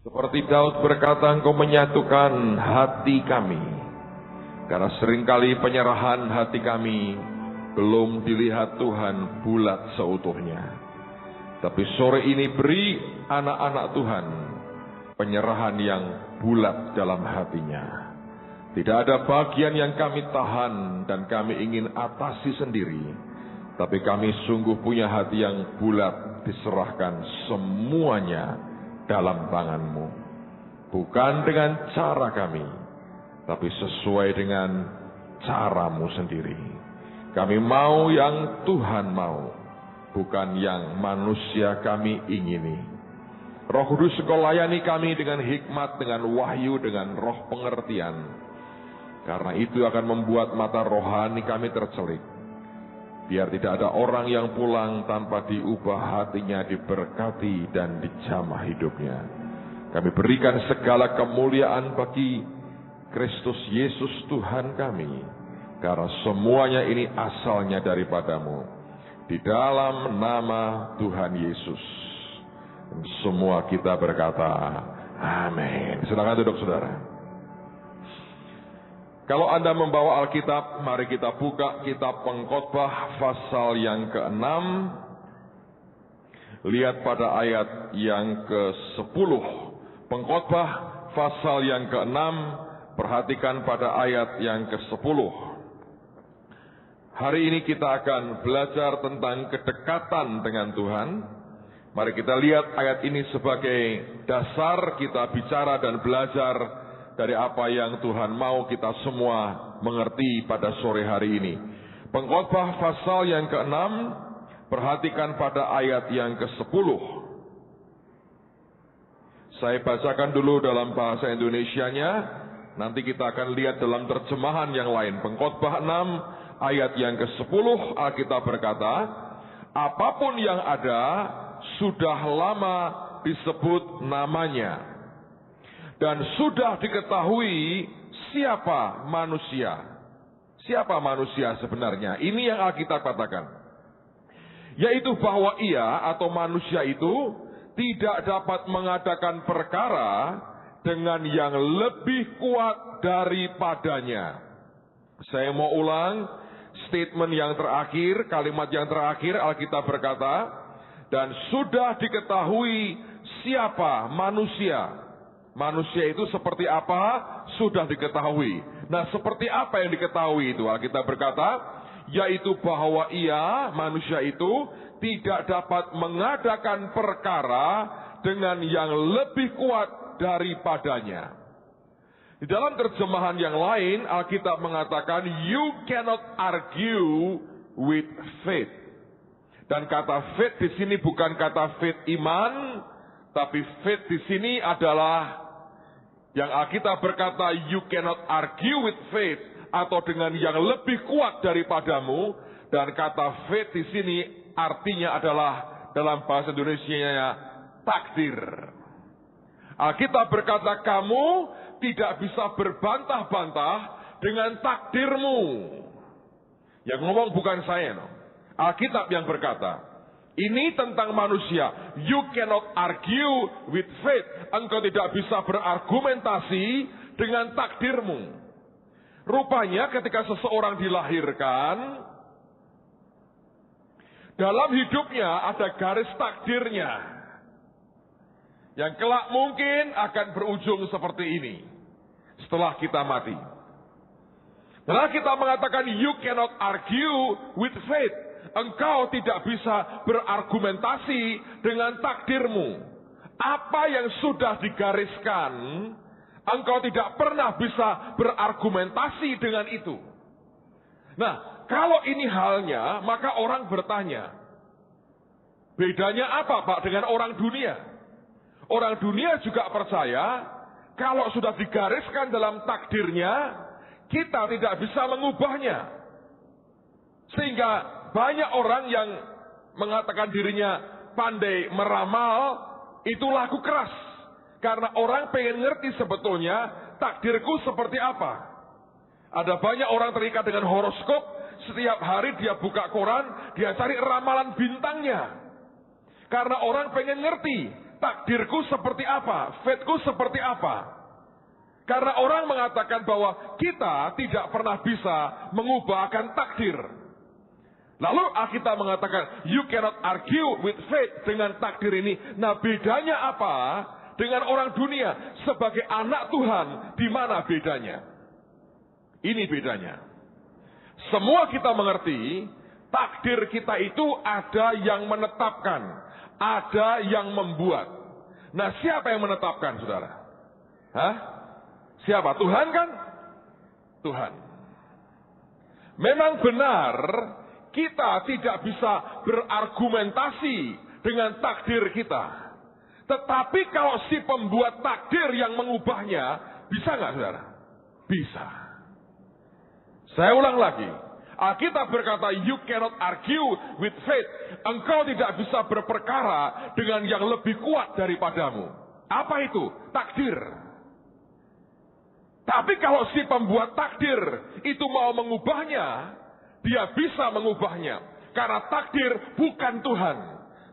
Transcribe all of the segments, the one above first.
Seperti Daud berkata, Engkau menyatukan hati kami. Karena seringkali penyerahan hati kami belum dilihat Tuhan bulat seutuhnya. Tapi sore ini beri anak-anak Tuhan penyerahan yang bulat dalam hatinya. Tidak ada bagian yang kami tahan dan kami ingin atasi sendiri. Tapi kami sungguh punya hati yang bulat, diserahkan semuanya dalam tangan-Mu. Bukan dengan cara kami, tapi sesuai dengan cara-Mu sendiri. Kami mau yang Tuhan mau, bukan yang manusia kami ingini. Roh Kudus, Engkau layani kami dengan hikmat, dengan wahyu, dengan roh pengertian. Karena itu akan membuat mata rohani kami tercelik. Biar tidak ada orang yang pulang tanpa diubah hatinya, diberkati dan dijamah hidupnya. Kami berikan segala kemuliaan bagi Kristus Yesus Tuhan kami. Karena semuanya ini asalnya daripada-Mu. Di dalam nama Tuhan Yesus. Dan semua kita berkata, amin. Silakan duduk saudara. Kalau Anda membawa Alkitab, mari kita buka kitab Pengkhotbah pasal yang ke-6. Lihat pada ayat yang ke-10. Pengkhotbah pasal yang ke-6, perhatikan pada ayat yang ke-10. Hari ini kita akan belajar tentang kedekatan dengan Tuhan. Mari kita lihat ayat ini sebagai dasar kita bicara dan belajar dari apa yang Tuhan mau kita semua mengerti pada sore hari ini. Pengkhotbah pasal yang ke-6, perhatikan pada ayat yang ke-10. Saya bacakan dulu dalam bahasa Indonesianya, nanti kita akan lihat dalam terjemahan yang lain. Pengkhotbah 6, ayat yang ke-10, Alkitab berkata, apapun yang ada, sudah lama disebut namanya. Dan sudah diketahui siapa manusia. Siapa manusia sebenarnya? Ini yang Alkitab katakan. Yaitu bahwa ia atau manusia itu tidak dapat mengadakan perkara dengan yang lebih kuat daripadanya. Saya mau ulang statement yang terakhir, kalimat yang terakhir. Alkitab berkata, dan sudah diketahui siapa manusia. Manusia itu seperti apa? Sudah diketahui. Nah, seperti apa yang diketahui itu? Alkitab berkata, yaitu bahwa ia, manusia itu, tidak dapat mengadakan perkara dengan yang lebih kuat daripadanya. Di dalam terjemahan yang lain, Alkitab mengatakan, you cannot argue with faith. Dan kata faith di sini bukan kata faith iman, tapi faith di sini adalah yang Alkitab berkata, you cannot argue with faith, atau dengan yang lebih kuat daripadamu. Dan kata faith di sini artinya adalah dalam bahasa Indonesianya takdir. Alkitab berkata, kamu tidak bisa berbantah-bantah dengan takdirmu. Yang ngomong bukan saya, no. Alkitab yang berkata. Ini tentang manusia. You cannot argue with faith. Engkau tidak bisa berargumentasi dengan takdirmu. Rupanya ketika seseorang dilahirkan, dalam hidupnya ada garis takdirnya. Yang kelak mungkin akan berujung seperti ini. Setelah kita mati. Setelah kita mengatakan you cannot argue with faith. Engkau tidak bisa berargumentasi dengan takdirmu. Apa yang sudah digariskan, engkau tidak pernah bisa berargumentasi dengan itu. Nah, kalau ini halnya, maka orang bertanya, bedanya apa Pak dengan orang dunia? Orang dunia juga percaya, kalau sudah digariskan dalam takdirnya, kita tidak bisa mengubahnya. Sehingga banyak orang yang mengatakan dirinya pandai meramal, itu laku keras. Karena orang pengen ngerti sebetulnya takdirku seperti apa. Ada banyak orang terikat dengan horoskop, setiap hari dia buka koran, dia cari ramalan bintangnya. Karena orang pengen ngerti takdirku seperti apa, fateku seperti apa. Karena orang mengatakan bahwa kita tidak pernah bisa mengubahkan takdir. Lalu Alkitab mengatakan, you cannot argue with fate dengan takdir ini. Nah, bedanya apa dengan orang dunia sebagai anak Tuhan? Di mana bedanya? Ini bedanya. Semua kita mengerti, takdir kita itu ada yang menetapkan, ada yang membuat. Nah, siapa yang menetapkan, saudara? Hah? Siapa? Tuhan kan? Tuhan. Memang benar, kita tidak bisa berargumentasi dengan takdir kita. Tetapi kalau si pembuat takdir yang mengubahnya, bisa nggak, saudara? Bisa. Saya ulang lagi. Alkitab berkata, you cannot argue with fate. Engkau tidak bisa berperkara dengan yang lebih kuat daripadamu. Apa itu? Takdir. Tapi kalau si pembuat takdir itu mau mengubahnya, dia bisa mengubahnya. Karena takdir bukan Tuhan.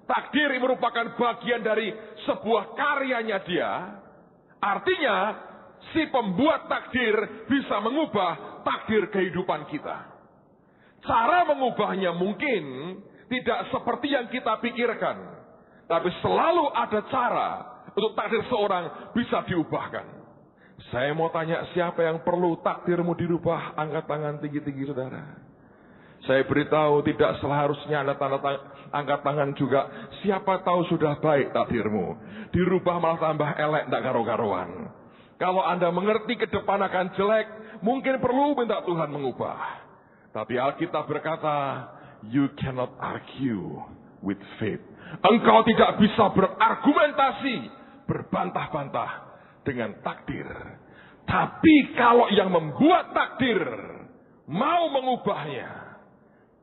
Takdir merupakan bagian dari sebuah karyanya dia. Artinya, si pembuat takdir bisa mengubah takdir kehidupan kita. Cara mengubahnya mungkin tidak seperti yang kita pikirkan. Tapi selalu ada cara untuk takdir seorang bisa diubahkan. Saya mau tanya, siapa yang perlu takdirmu dirubah? Angkat tangan tinggi-tinggi, saudara. Saya beritahu, tidak seharusnya Anda angkat tangan juga. Siapa tahu sudah baik takdirmu, dirubah malah tambah elek, tidak karo-karuan. Kalau Anda mengerti ke depan akan jelek, mungkin perlu minta Tuhan mengubah. Tapi Alkitab berkata, you cannot argue with fate. Engkau tidak bisa berargumentasi, berbantah-bantah dengan takdir. Tapi kalau yang membuat takdir mau mengubahnya,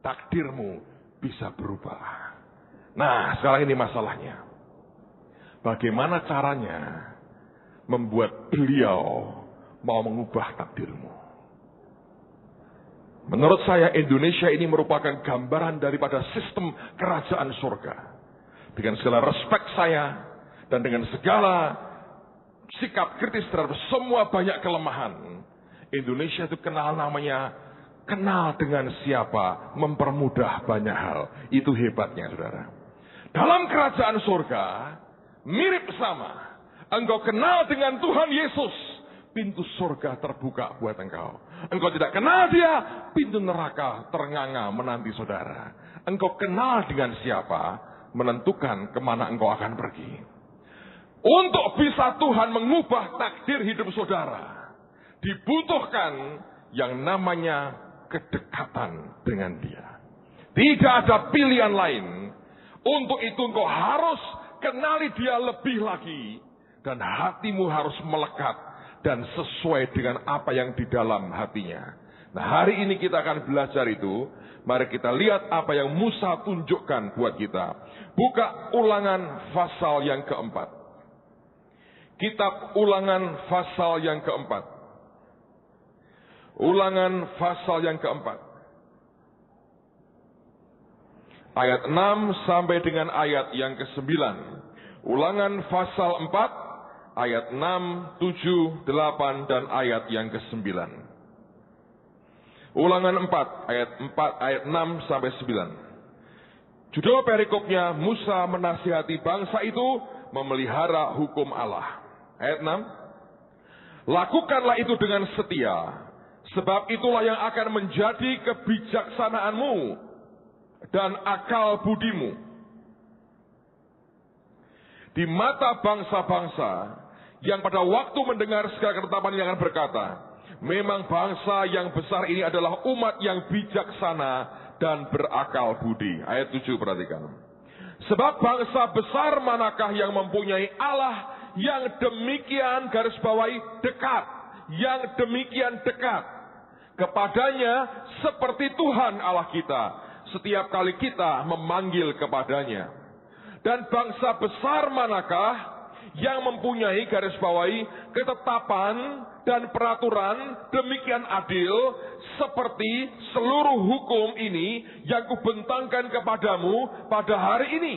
takdirmu bisa berubah. Nah, sekarang ini masalahnya. Bagaimana caranya membuat beliau mau mengubah takdirmu? Menurut saya, Indonesia ini merupakan gambaran daripada sistem kerajaan surga. Dengan segala respek saya dan dengan segala sikap kritis terhadap semua banyak kelemahan, Indonesia itu kenal dengan siapa, mempermudah banyak hal. Itu hebatnya, saudara. Dalam kerajaan surga, mirip sama. Engkau kenal dengan Tuhan Yesus, pintu surga terbuka buat engkau. Engkau tidak kenal dia, pintu neraka ternganga menanti saudara. Engkau kenal dengan siapa, menentukan kemana engkau akan pergi. Untuk bisa Tuhan mengubah takdir hidup saudara, dibutuhkan yang namanya kedekatan dengan dia. Tidak ada pilihan lain. Untuk itu engkau harus kenali dia lebih lagi. Dan hatimu harus melekat dan sesuai dengan apa yang di dalam hatinya. Nah, hari ini kita akan belajar itu. Mari kita lihat apa yang Musa tunjukkan buat kita. Buka Ulangan pasal yang keempat. Kitab Ulangan pasal yang keempat. Ulangan pasal yang keempat. Ayat 6 sampai dengan ayat yang ke-9. Ulangan pasal 4, ayat 6, 7, 8, dan ayat yang ke-9. Ulangan 4, ayat 6 sampai 9. Judul perikopnya, Musa menasihati bangsa itu memelihara hukum Allah. Ayat 6. Lakukanlah itu dengan setia, sebab itulah yang akan menjadi kebijaksanaanmu dan akal budimu di mata bangsa-bangsa yang pada waktu mendengar segala ketetapan ini akan berkata, memang bangsa yang besar ini adalah umat yang bijaksana dan berakal budi. Ayat 7, perhatikan. Sebab bangsa besar manakah yang mempunyai Allah yang demikian garis bawahi dekat, yang demikian dekat kepadanya seperti Tuhan Allah kita setiap kali kita memanggil kepadanya. Dan bangsa besar manakah yang mempunyai garis bawahi ketetapan dan peraturan demikian adil seperti seluruh hukum ini yang kubentangkan kepadamu pada hari ini.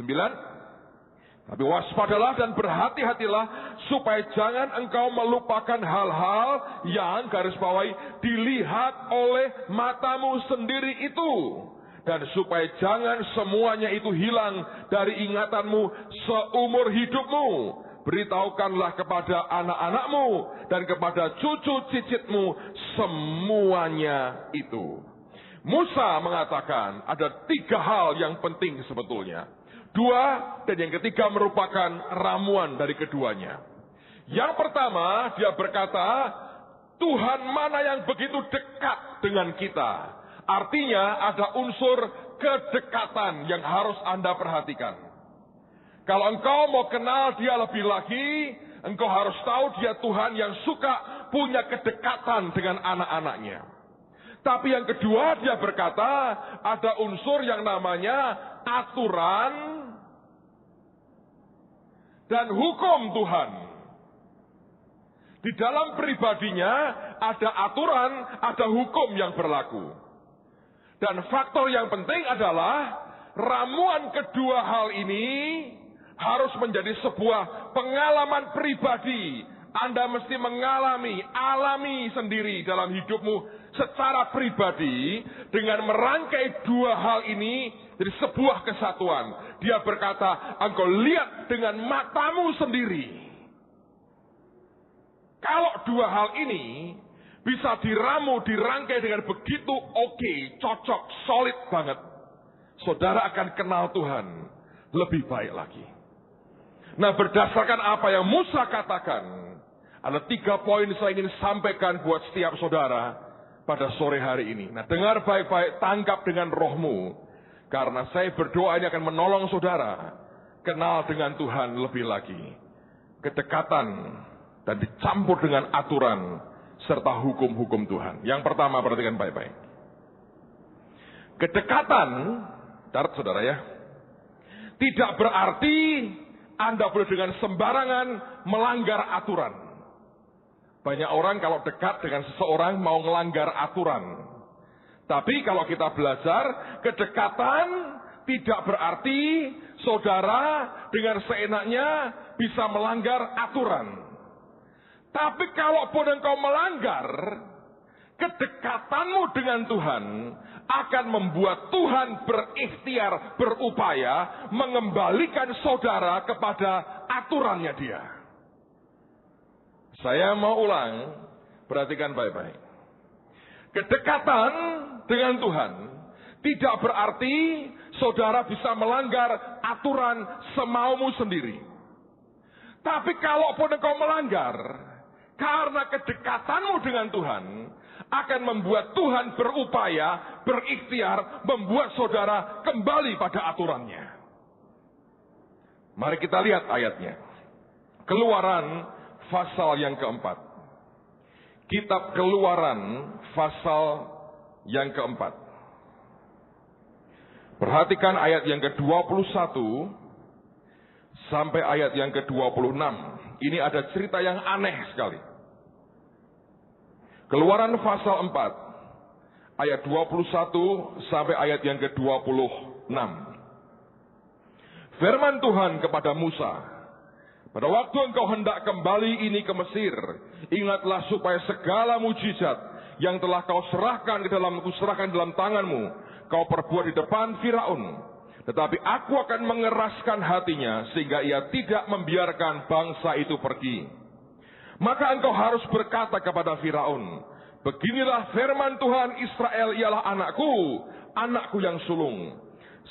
9. Tapi waspadalah dan berhati-hatilah supaya jangan engkau melupakan hal-hal yang garis bawahi dilihat oleh matamu sendiri itu. Dan supaya jangan semuanya itu hilang dari ingatanmu seumur hidupmu. Beritahukanlah kepada anak-anakmu dan kepada cucu cicitmu semuanya itu. Musa mengatakan ada 3 hal yang penting sebetulnya. 2 dan yang ketiga merupakan ramuan dari keduanya. Yang pertama dia berkata, Tuhan mana yang begitu dekat dengan kita. Artinya ada unsur kedekatan yang harus Anda perhatikan. Kalau engkau mau kenal dia lebih lagi, engkau harus tahu dia Tuhan yang suka punya kedekatan dengan anak-anaknya. Tapi yang kedua dia berkata ada unsur yang namanya aturan dan hukum Tuhan. Di dalam pribadinya ada aturan, ada hukum yang berlaku. Dan faktor yang penting adalah ramuan kedua hal ini harus menjadi sebuah pengalaman pribadi. Anda mesti alami sendiri dalam hidupmu secara pribadi dengan merangkai 2 hal ini jadi sebuah kesatuan. Dia berkata, engkau lihat dengan matamu sendiri. Kalau 2 hal ini bisa diramu, dirangkai dengan begitu cocok, solid banget. Saudara akan kenal Tuhan lebih baik lagi. Nah, berdasarkan apa yang Musa katakan, ada 3 poin saya ingin sampaikan buat setiap saudara pada sore hari ini. Nah, dengar baik-baik, tangkap dengan rohmu. Karena saya berdoa ini akan menolong saudara kenal dengan Tuhan lebih lagi. Kedekatan dan dicampur dengan aturan serta hukum-hukum Tuhan. Yang pertama, perhatikan baik-baik. Kedekatan, catat saudara ya, tidak berarti Anda boleh dengan sembarangan melanggar aturan. Banyak orang kalau dekat dengan seseorang mau melanggar aturan. Tapi kalau kita belajar, kedekatan tidak berarti saudara dengan seenaknya bisa melanggar aturan. Tapi kalaupun engkau melanggar, kedekatanmu dengan Tuhan akan membuat Tuhan berikhtiar, berupaya mengembalikan saudara kepada aturannya dia. Saya mau ulang, perhatikan baik-baik. Kedekatan dengan Tuhan tidak berarti saudara bisa melanggar aturan semaumu sendiri. Tapi kalaupun engkau melanggar, karena kedekatanmu dengan Tuhan akan membuat Tuhan berupaya, berikhtiar, membuat saudara kembali pada aturannya. Mari kita lihat ayatnya. Keluaran pasal yang keempat. Kitab Keluaran pasal yang keempat. Perhatikan ayat yang ke-21 sampai ayat yang ke-26. Ini ada cerita yang aneh sekali. Keluaran pasal 4 ayat 21 sampai ayat yang ke-26. Firman Tuhan kepada Musa, pada waktu engkau hendak kembali ini ke Mesir, ingatlah supaya segala mujizat yang telah kau serahkan dalam tanganmu, kau perbuat di depan Firaun. Tetapi aku akan mengeraskan hatinya sehingga ia tidak membiarkan bangsa itu pergi. Maka engkau harus berkata kepada Firaun, beginilah firman Tuhan, Israel ialah anakku, anakku yang sulung.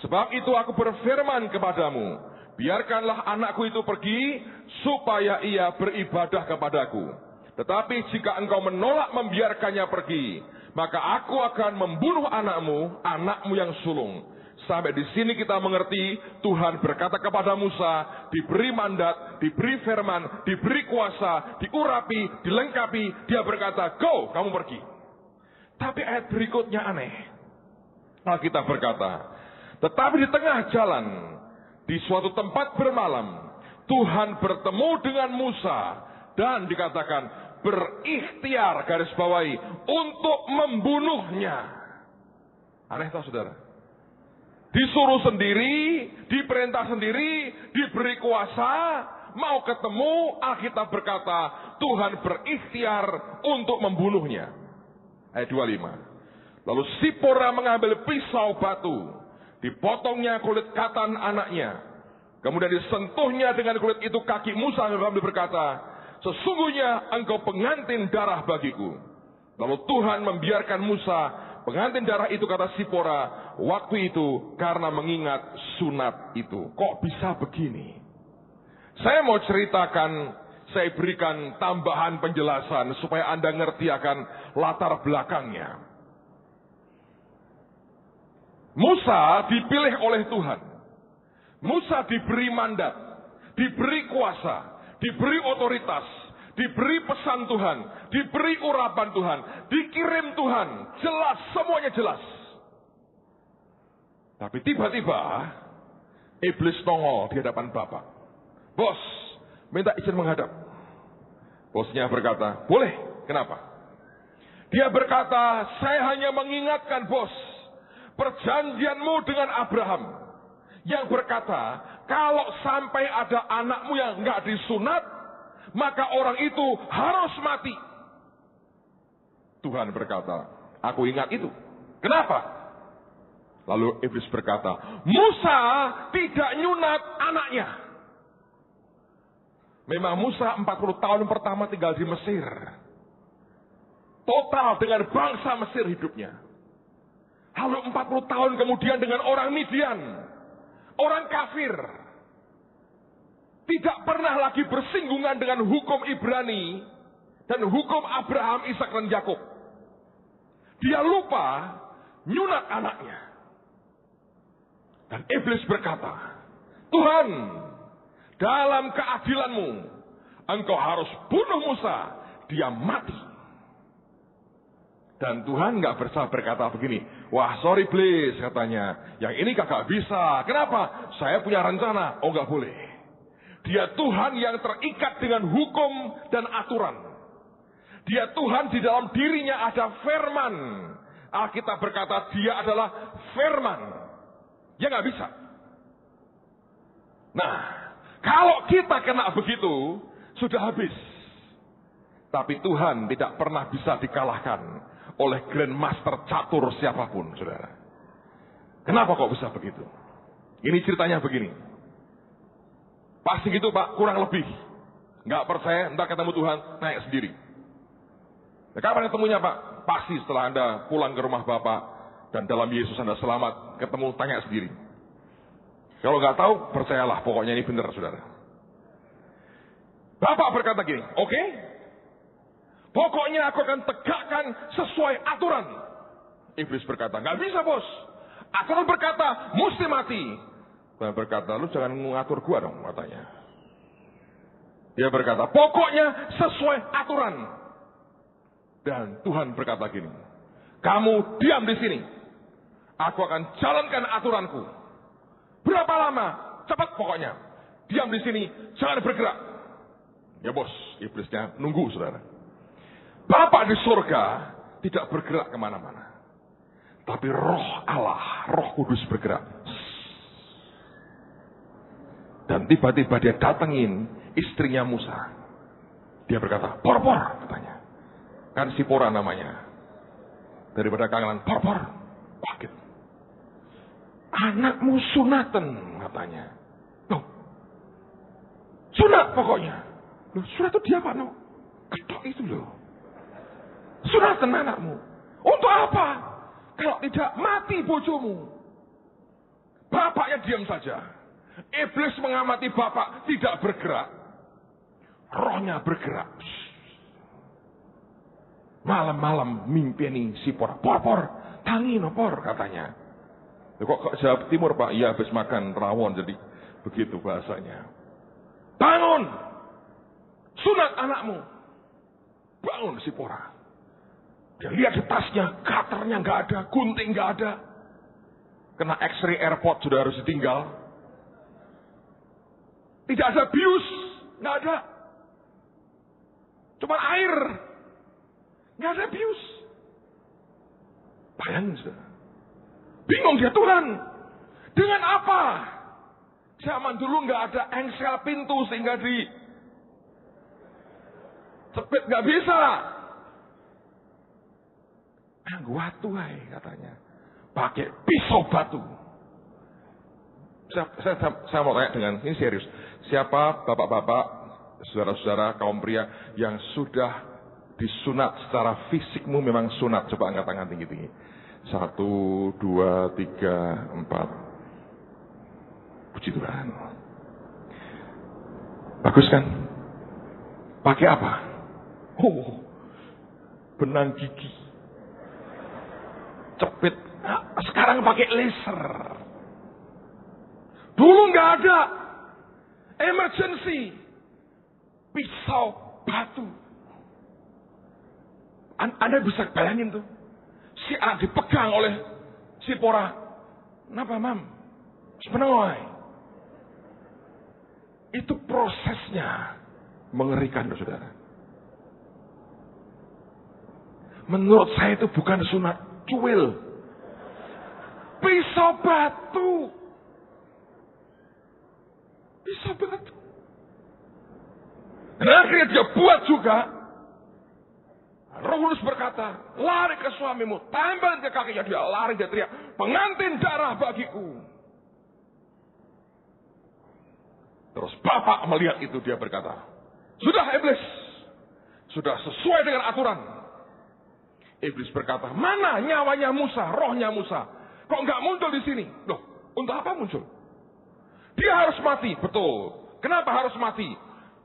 Sebab itu aku berfirman kepadamu, biarkanlah anakku itu pergi supaya ia beribadah kepadaku. Tetapi jika engkau menolak membiarkannya pergi, maka aku akan membunuh anakmu yang sulung. Sampai di sini kita mengerti Tuhan berkata kepada Musa, diberi mandat, diberi firman, diberi kuasa, diurapi, dilengkapi. Dia berkata, go, kamu pergi. Tapi ayat berikutnya aneh. Alkitab berkata, tetapi di tengah jalan, di suatu tempat bermalam, Tuhan bertemu dengan Musa dan dikatakan berikhtiar, garis bawahi, untuk membunuhnya. Aneh tak saudara? Disuruh sendiri, diperintah sendiri, diberi kuasa, mau ketemu, Alkitab berkata, Tuhan berikhtiar untuk membunuhnya. Ayat 25. Lalu Sipora mengambil pisau batu, dipotongnya kulit katan anaknya. Kemudian disentuhnya dengan kulit itu kaki Musa sambil berkata, sesungguhnya engkau pengantin darah bagiku. Lalu Tuhan membiarkan Musa pengantin darah itu, kata Sipora, waktu itu karena mengingat sunat itu. Kok bisa begini? Saya mau ceritakan, saya berikan tambahan penjelasan supaya Anda ngerti akan latar belakangnya. Musa dipilih oleh Tuhan. Musa diberi mandat, diberi kuasa, diberi otoritas, diberi pesan Tuhan, diberi urapan Tuhan, dikirim Tuhan, jelas, semuanya jelas. Tapi tiba-tiba iblis nongol di hadapan Bapak. Bos, minta izin menghadap. Bosnya berkata, boleh, kenapa? Dia berkata, saya hanya mengingatkan bos, perjanjianmu dengan Abraham, yang berkata, kalau sampai ada anakmu yang nggak disunat, maka orang itu harus mati. Tuhan berkata, aku ingat itu. Kenapa? Lalu iblis berkata, Musa tidak nyunat anaknya. Memang Musa 40 tahun pertama tinggal di Mesir. Total dengan bangsa Mesir hidupnya. Lalu 40 tahun kemudian dengan orang Midian. Orang kafir. Tidak pernah lagi bersinggungan dengan hukum Ibrani dan hukum Abraham, Ishak dan Yakub. Dia lupa nyunat anaknya. Dan iblis berkata, Tuhan, dalam keadilanmu, engkau harus bunuh Musa, dia mati. Dan Tuhan nggak berkata begini, wah sorry iblis, katanya, yang ini kagak bisa. Kenapa? Saya punya rencana. Oh nggak boleh. Dia Tuhan yang terikat dengan hukum dan aturan. Dia Tuhan di dalam dirinya ada firman. Alkitab berkata dia adalah firman. Ya nggak bisa. Nah, kalau kita kena begitu, sudah habis. Tapi Tuhan tidak pernah bisa dikalahkan oleh grandmaster catur siapapun, saudara. Kenapa kok bisa begitu? Ini ceritanya begini. Pasti gitu Pak, kurang lebih. Nggak percaya, entar ketemu Tuhan, naik sendiri. Nah, kapan ketemunya Pak? Pasti setelah Anda pulang ke rumah Bapak dan dalam Yesus Anda selamat, ketemu, tanya sendiri. Kalau nggak tahu, percayalah, pokoknya ini benar, saudara. Bapak berkata gini, oke, pokoknya aku akan tegakkan sesuai aturan. Iblis berkata, nggak bisa bos. Aturan berkata, mesti mati. Tuhan berkata, lu jangan mengatur gua dong, katanya. Dia berkata, pokoknya sesuai aturan. Dan Tuhan berkata gini, kamu diam di sini. Aku akan jalankan aturanku. Berapa lama? Cepat pokoknya. Diam di sini, jangan bergerak. Ya bos, iblisnya nunggu, saudara. Bapak di surga tidak bergerak kemana-mana. Tapi roh Allah, roh kudus bergerak. Dan tiba-tiba dia datengin istrinya Musa. Dia berkata, por, katanya. Kan Sipora namanya. Daripada kangenan, por, sakit. Anakmu sunatan, katanya. Loh, sunat pokoknya. Loh, sunat itu dia Pak, no? Ketok itu loh. Sunatan anakmu. Untuk apa? Kalau tidak mati bojomu. Bapaknya diam saja. Iblis mengamati Bapak tidak bergerak. Rohnya bergerak. Malam-malam mimpi ini Sipora. Por, tangi no por, katanya. Kok Jawa Timur Pak? Iya habis makan rawon jadi begitu bahasanya. Bangun! Sunat anakmu. Bangun Sipora. Dia lihat di tasnya, katernya nggak ada, gunting nggak ada. Kena X-ray airport sudah harus ditinggal. Tidak ada bius, nggak ada. Cuma air, nggak ada bius. Bayangin sudah. Bingung dia Tuhan. Dengan apa? Zaman dulu nggak ada engsel pintu sehingga cepet nggak bisa. Watu katanya. Pakai pisau batu. Saya mau tanya dengan ini serius. Siapa bapak-bapak, saudara-saudara kaum pria yang sudah disunat secara fisikmu memang sunat? Coba angkat tangan tinggi-tinggi. 1, 2, 3, 4. Puji Tuhan. Bagus kan? Pakai apa? Benang gigi. Cepit. Nah, sekarang pakai laser. Dulu nggak ada. Emergency. Pisau batu. Anda bisa bayangin tuh. Si A dipegang oleh si Pora. Kenapa, Mam? Sebenarnya. Itu prosesnya mengerikan, saudara. Menurut saya itu bukan sunat cuil. Pisau batu. Pisau batu. Dan akhirnya dia buat juga. Roh Kudus berkata, lari ke suamimu, tempelin ke kakinya. Dia lari, dia teriak, pengantin darah bagiku. Terus Bapak melihat itu, dia berkata, sudah iblis, sudah sesuai dengan aturan. Iblis berkata, mana nyawanya Musa, rohnya Musa? Kok nggak muncul di sini? Loh, untuk apa muncul? Dia harus mati, betul. Kenapa harus mati?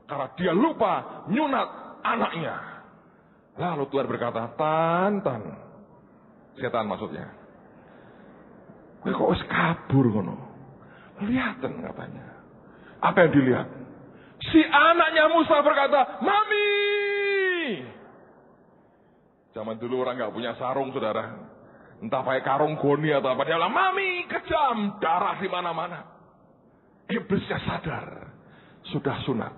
Karena dia lupa nyunat anaknya. Lalu Tuhan berkata, Tan. Setan maksudnya. Kok wis kabur ngono? Lihatan katanya. Apa yang dilihat? Si anaknya Musa berkata, Mami. Zaman dulu orang nggak punya sarung, saudara. Entah pakai karung goni atau apa. Dia bilang, Mami, kejam. Darah di mana-mana. Iblisnya sadar. Sudah sunat.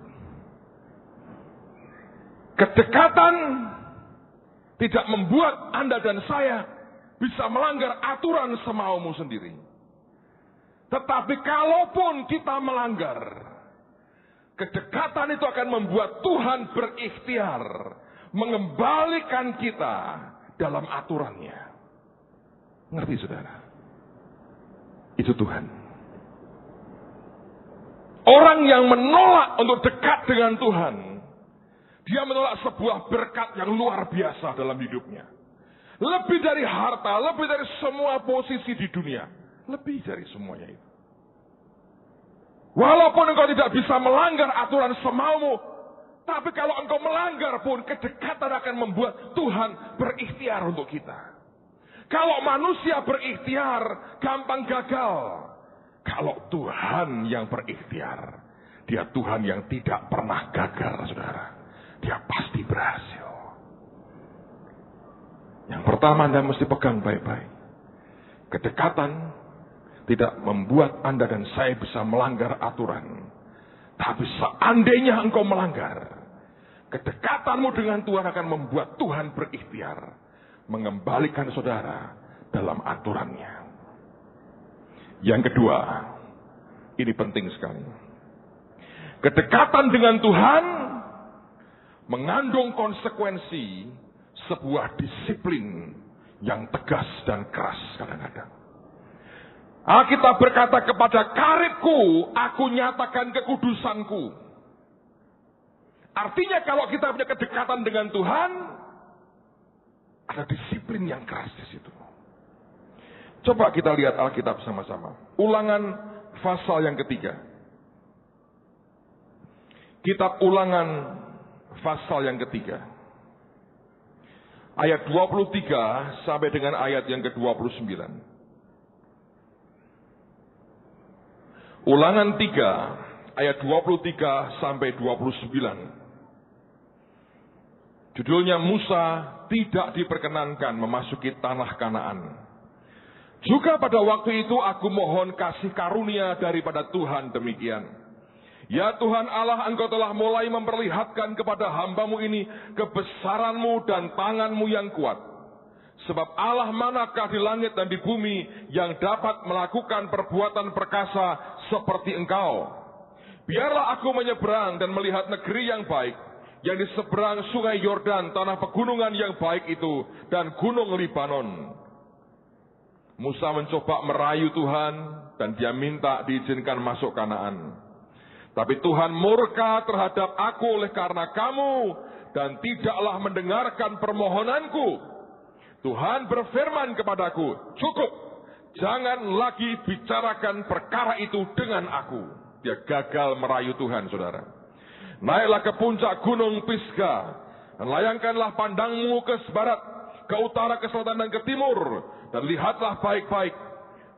Kedekatan tidak membuat Anda dan saya bisa melanggar aturan semaumu sendiri. Tetapi kalaupun kita melanggar, kedekatan itu akan membuat Tuhan berikhtiar mengembalikan kita dalam aturannya. Ngerti, saudara? Itu Tuhan. Orang yang menolak untuk dekat dengan Tuhan, dia menolak sebuah berkat yang luar biasa dalam hidupnya. Lebih dari harta, lebih dari semua posisi di dunia. Lebih dari semuanya itu. Walaupun engkau tidak bisa melanggar aturan semaumu, tapi kalau engkau melanggar pun, kedekatan akan membuat Tuhan berikhtiar untuk kita. Kalau manusia berikhtiar, gampang gagal. Kalau Tuhan yang berikhtiar, dia Tuhan yang tidak pernah gagal, saudara. Dia pasti berhasil. Yang pertama Anda mesti pegang baik-baik. Kedekatan tidak membuat Anda dan saya bisa melanggar aturan. Tapi seandainya engkau melanggar, kedekatanmu dengan Tuhan akan membuat Tuhan berikhtiar mengembalikan saudara dalam aturannya. Yang kedua, ini penting sekali. Kedekatan dengan Tuhan mengandung konsekuensi sebuah disiplin yang tegas dan keras kadang-kadang. Alkitab berkata, kepada karibku aku nyatakan kekudusanku. Artinya kalau kita punya kedekatan dengan Tuhan, ada disiplin yang keras di situ. Coba kita lihat Alkitab sama-sama. Ulangan pasal yang ketiga. Kitab Ulangan pasal yang ketiga. Ayat 23 sampai dengan ayat yang ke-29. Ulangan 3 ayat 23 sampai 29. Judulnya, Musa tidak diperkenankan memasuki tanah Kanaan. Juga pada waktu itu aku mohon kasih karunia daripada Tuhan demikian. Ya Tuhan Allah, engkau telah mulai memperlihatkan kepada hambamu ini kebesaranmu dan tanganmu yang kuat. Sebab Allah manakah di langit dan di bumi yang dapat melakukan perbuatan perkasa seperti Engkau? Biarlah aku menyeberang dan melihat negeri yang baik, yang di seberang sungai Yordan, tanah pegunungan yang baik itu, dan gunung Libanon. Musa mencoba merayu Tuhan, dan dia minta diizinkan masuk Kanaan. Tapi Tuhan murka terhadap aku oleh karena kamu, dan tidaklah mendengarkan permohonanku. Tuhan berfirman kepadaku, cukup, jangan lagi bicarakan perkara itu dengan aku. Dia gagal merayu Tuhan, saudara. Naiklah ke puncak gunung Pisga, dan layangkanlah pandangmu ke barat, ke utara, ke selatan, dan ke timur, dan lihatlah baik-baik,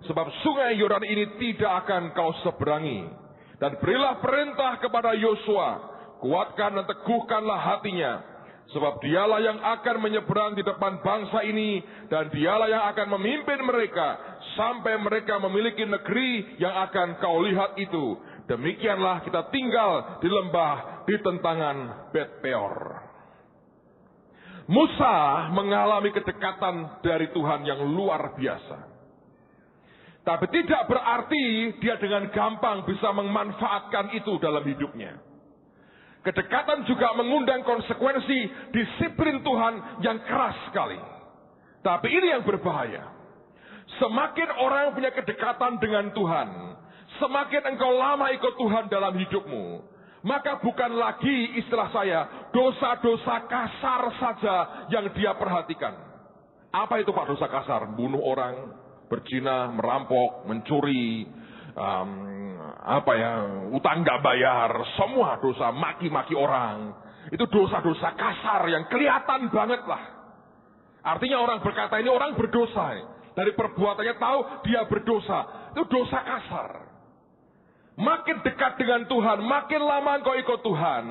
sebab sungai Yordan ini tidak akan kau seberangi. Dan berilah perintah kepada Yosua, kuatkan dan teguhkanlah hatinya, sebab dialah yang akan menyeberang di depan bangsa ini, dan dialah yang akan memimpin mereka, sampai mereka memiliki negeri yang akan kau lihat itu. Demikianlah kita tinggal di lembah di tentangan Bet Peor. Musa mengalami kedekatan dari Tuhan yang luar biasa. Tapi tidak berarti dia dengan gampang bisa memanfaatkan itu dalam hidupnya. Kedekatan juga mengundang konsekuensi disiplin Tuhan yang keras sekali. Tapi ini yang berbahaya. Semakin orang punya kedekatan dengan Tuhan, semakin engkau lama ikut Tuhan dalam hidupmu, maka bukan lagi istilah saya, dosa-dosa kasar saja yang dia perhatikan. Apa itu Pak dosa kasar? Bunuh orang, berzina, merampok, mencuri, utang nggak bayar, semua dosa, maki-maki orang. Itu dosa-dosa kasar yang kelihatan banget lah. Artinya orang berkata ini orang berdosa. Dari perbuatannya tahu dia berdosa. Itu dosa kasar. Makin dekat dengan Tuhan, makin lama engkau ikut Tuhan,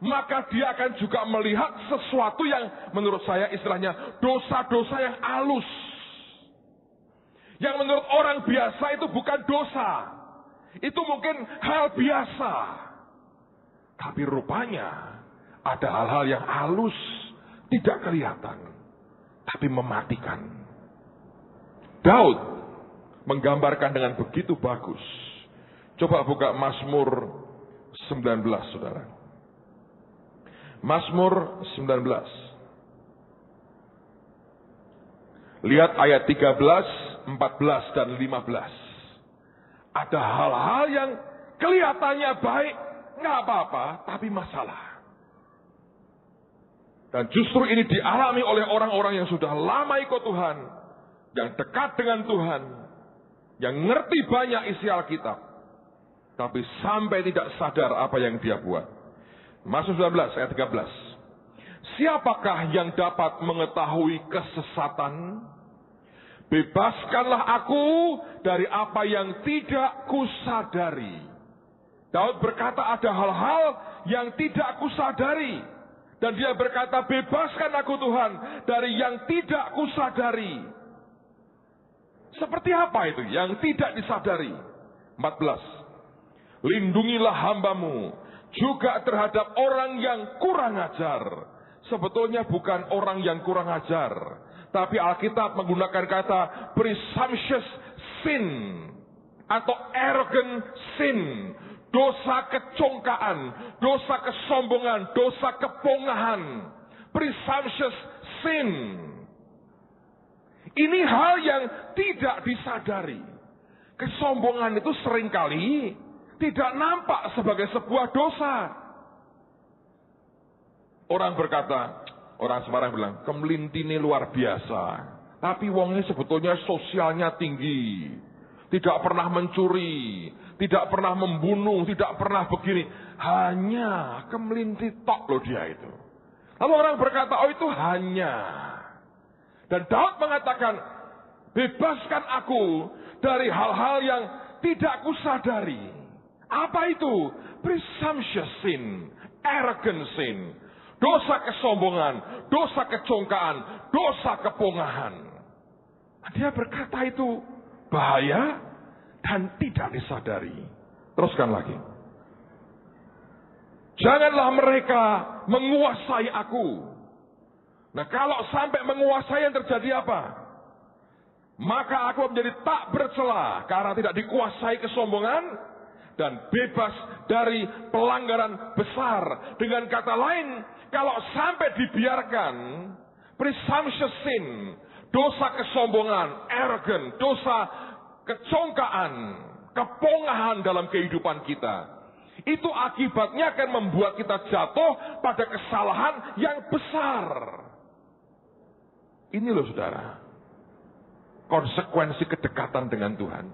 maka dia akan juga melihat sesuatu yang menurut saya istilahnya dosa-dosa yang halus. Yang menurut orang biasa itu bukan dosa. Itu mungkin hal biasa. Tapi rupanya ada hal-hal yang halus, tidak kelihatan, tapi mematikan. Daud menggambarkan dengan begitu bagus. Coba buka Mazmur 19, saudara. Mazmur 19. Lihat ayat 13, 14, dan 15. Ada hal-hal yang kelihatannya baik, nggak apa-apa, tapi masalah. Dan justru ini dialami oleh orang-orang yang sudah lama ikut Tuhan, yang dekat dengan Tuhan, yang ngerti banyak isi Alkitab, tapi sampai tidak sadar apa yang dia buat. Mazmur 19 ayat 13. Siapakah yang dapat mengetahui kesesatan? Bebaskanlah aku dari apa yang tidak kusadari. Daud berkata ada hal-hal yang tidak kusadari. Dan dia berkata bebaskan aku Tuhan dari yang tidak kusadari. Seperti apa itu yang tidak disadari? 14. Lindungilah hambamu juga terhadap orang yang kurang ajar. Sebetulnya bukan orang yang kurang ajar, tapi Alkitab menggunakan kata presumptuous sin atau arrogant sin, dosa kecongkaan, dosa kesombongan, dosa kepongahan, presumptuous sin. Ini hal yang tidak disadari. Kesombongan itu seringkali tidak nampak sebagai sebuah dosa. Orang berkata, orang Semarang bilang, Kemlintini luar biasa. Tapi wongnya sebetulnya sosialnya tinggi. Tidak pernah mencuri, tidak pernah membunuh, tidak pernah begini. Hanya Kemlinti tok loh dia itu. Lalu orang berkata, oh itu hanya. Dan Daud mengatakan, bebaskan aku dari hal-hal yang tidak kusadari. Apa itu? Presumptuous sin, arrogant sin. Dosa kesombongan, dosa kecongkaan, dosa kepongahan. Dia berkata itu bahaya dan tidak disadari. Teruskan lagi. Janganlah mereka menguasai aku. Nah, kalau sampai menguasai, yang terjadi apa? Maka aku menjadi tak bercela karena tidak dikuasai kesombongan dan bebas dari pelanggaran besar. Dengan kata lain, kalau sampai dibiarkan presumptuous sin, dosa kesombongan, arrogant, dosa kecongkaan, kepongahan dalam kehidupan kita, itu akibatnya akan membuat kita jatuh pada kesalahan yang besar. Ini loh saudara, konsekuensi kedekatan dengan Tuhan.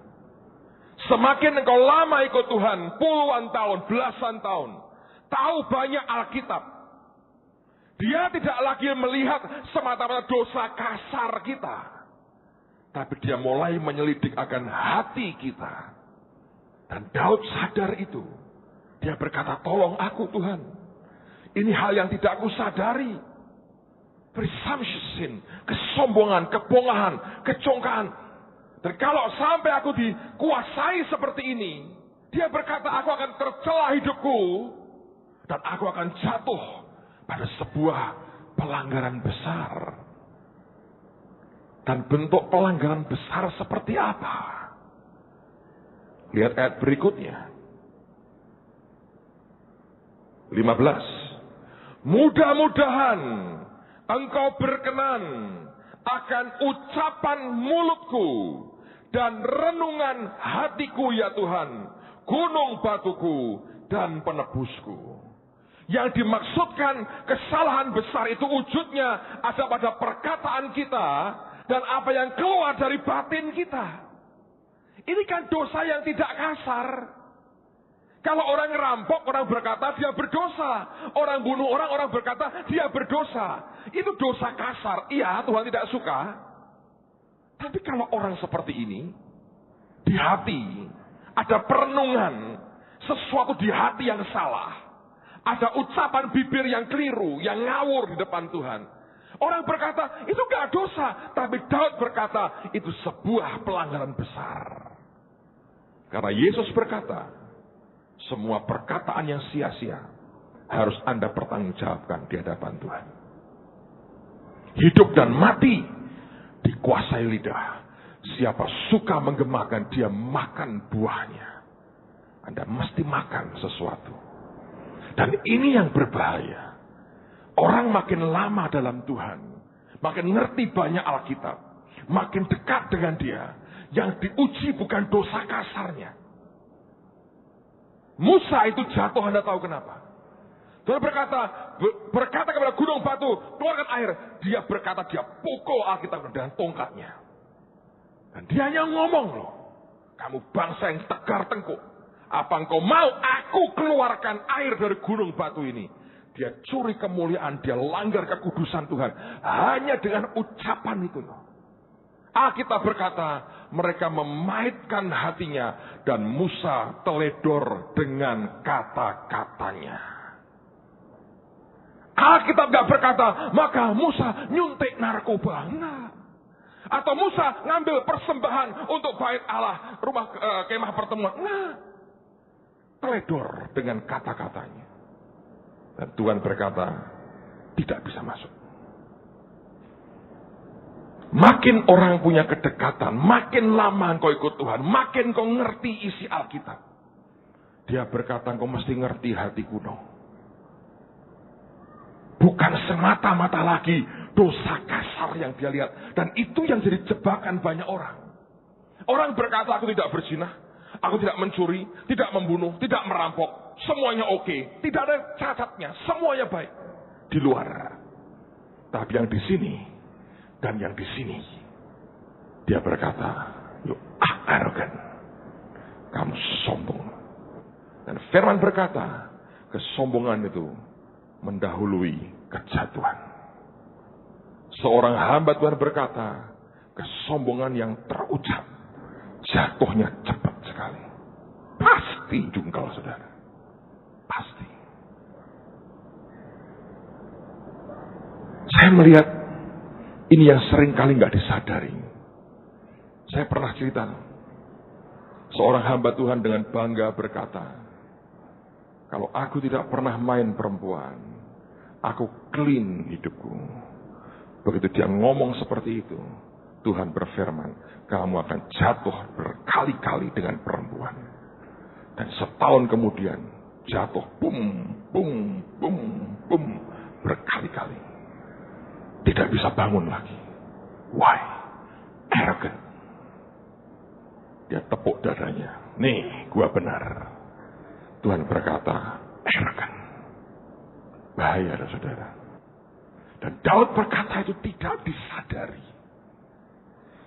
Semakin engkau lama ikut Tuhan, puluhan tahun, belasan tahun, tahu banyak Alkitab, dia tidak lagi melihat semata-mata dosa kasar kita, tapi dia mulai menyelidik akan hati kita. Dan Daud sadar itu. Dia berkata, tolong aku Tuhan, ini hal yang tidak aku sadari. Presumptuous sin, kesombongan, kepongahan, kecongkaan. Dan kalau sampai aku dikuasai seperti ini, dia berkata, aku akan tercela hidupku, dan aku akan jatuh pada sebuah pelanggaran besar. Dan bentuk pelanggaran besar seperti apa? Lihat ayat berikutnya. 15. Mudah-mudahan engkau berkenan akan ucapan mulutku dan renungan hatiku ya Tuhan, gunung batuku dan penebusku. Yang dimaksudkan kesalahan besar itu wujudnya ada pada perkataan kita dan apa yang keluar dari batin kita. Ini kan dosa yang tidak kasar. Kalau orang ngerampok, orang berkata dia berdosa. Orang bunuh orang, orang berkata dia berdosa. Itu dosa kasar. Iya, Tuhan tidak suka. Tapi kalau orang seperti ini, di hati ada perenungan sesuatu di hati yang salah. Ada ucapan bibir yang keliru, yang ngawur di depan Tuhan. Orang berkata, itu gak dosa. Tapi Daud berkata, itu sebuah pelanggaran besar. Karena Yesus berkata, semua perkataan yang sia-sia harus Anda pertanggungjawabkan di hadapan Tuhan. Hidup dan mati dikuasai lidah. Siapa suka menggemakan, dia makan buahnya. Anda mesti makan sesuatu. Dan ini yang berbahaya. Orang makin lama dalam Tuhan, makin ngerti banyak Alkitab, makin dekat dengan dia. Yang diuji bukan dosa kasarnya. Musa itu jatuh, Anda tahu kenapa? Tuhan berkata kepada gunung batu, keluarkan air. Dia berkata, dia pukul Alkitab dengan tongkatnya. Dan dia hanya ngomong loh, kamu bangsa yang tegar tengkuk. Apa engkau mau aku keluarkan air dari gunung batu ini? Dia curi kemuliaan, dia langgar kekudusan Tuhan. Hanya dengan ucapan itu loh. Alkitab berkata, mereka memaitkan hatinya dan Musa teledor dengan kata-katanya. Alkitab gak berkata, maka Musa nyuntik narkoba. Enggak. Atau Musa ngambil persembahan untuk bait Allah, rumah kemah pertemuan. Enggak. Teledor dengan kata-katanya. Dan Tuhan berkata, tidak bisa masuk. Makin orang punya kedekatan, makin lama engkau ikut Tuhan, makin kau ngerti isi Alkitab. Dia berkata, engkau mesti ngerti hatiku dong. Bukan semata-mata lagi dosa kasar yang dia lihat. Dan itu yang jadi jebakan banyak orang. Orang berkata, aku tidak berzina, aku tidak mencuri, tidak membunuh, tidak merampok. Semuanya oke, tidak ada cacatnya, semuanya baik. Di luar. Tapi yang di sini dan yang di sini, dia berkata, you arrogant, kamu sombong. Dan firman berkata, kesombongan itu mendahului kejatuhan. Seorang hamba Tuhan berkata, kesombongan yang terucap jatuhnya cepat sekali. Pasti jungkal saudara, pasti. Saya melihat ini yang sering kali nggak disadari. Saya pernah cerita, seorang hamba Tuhan dengan bangga berkata, kalau aku tidak pernah main perempuan, aku clean hidupku. Begitu dia ngomong seperti itu, Tuhan berfirman, kamu akan jatuh berkali-kali dengan perempuan. Dan setahun kemudian, jatuh bum, bum, bum, bum, berkali-kali. Tidak bisa bangun lagi. Why? Arrogant. Dia tepuk dadanya. Nih, gua benar. Tuhan berkata, arrogant. Bahaya, saudara. Dan Daud berkata itu tidak disadari.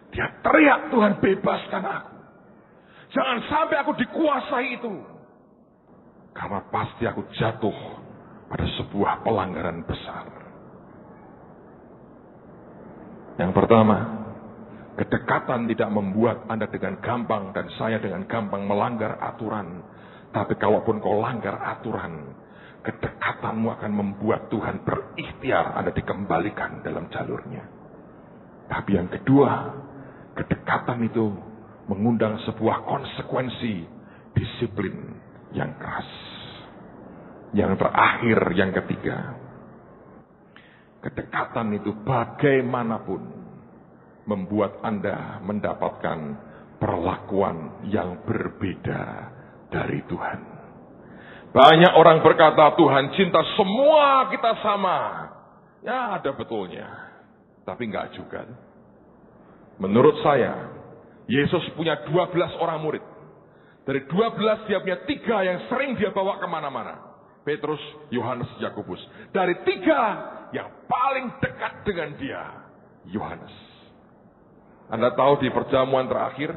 Dia teriak, Tuhan bebaskan aku. Jangan sampai aku dikuasai itu. Karena pasti aku jatuh pada sebuah pelanggaran besar. Yang pertama, kedekatan tidak membuat Anda dengan gampang dan saya dengan gampang melanggar aturan. Tapi kalaupun kau langgar aturan, kedekatanmu akan membuat Tuhan berikhtiar Anda dikembalikan dalam jalurnya. Tapi yang kedua, kedekatan itu mengundang sebuah konsekuensi disiplin yang keras. Yang terakhir, yang ketiga, kedekatan itu bagaimanapun membuat Anda mendapatkan perlakuan yang berbeda dari Tuhan. Banyak orang berkata Tuhan cinta semua kita sama. Ya ada betulnya. Tapi enggak juga. Menurut saya, Yesus punya 12 orang murid. Dari 12 dia punya 3 yang sering dia bawa kemana-mana. Petrus, Yohanes, Yakobus. Dari 3 yang paling dekat dengan dia, Yohanes. Anda tahu di perjamuan terakhir,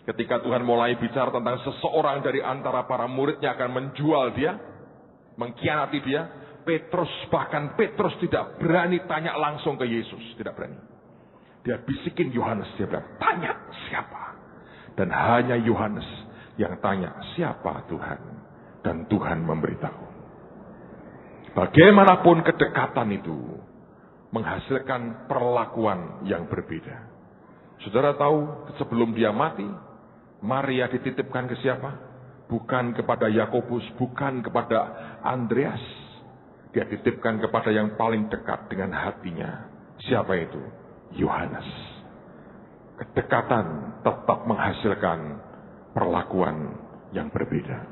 ketika Tuhan mulai bicara tentang seseorang dari antara para muridnya akan menjual dia, mengkhianati dia, bahkan Petrus tidak berani tanya langsung ke Yesus, tidak berani. Dia bisikin Yohanes, dia bilang, tanya siapa? Dan hanya Yohanes yang tanya, siapa Tuhan? Dan Tuhan memberitahu. Bagaimanapun kedekatan itu menghasilkan perlakuan yang berbeda. Saudara tahu, sebelum dia mati, Maria dititipkan ke siapa? Bukan kepada Yakobus, bukan kepada Andreas. Dia dititipkan kepada yang paling dekat dengan hatinya. Siapa itu? Yohanes. Kedekatan tetap menghasilkan perlakuan yang berbeda.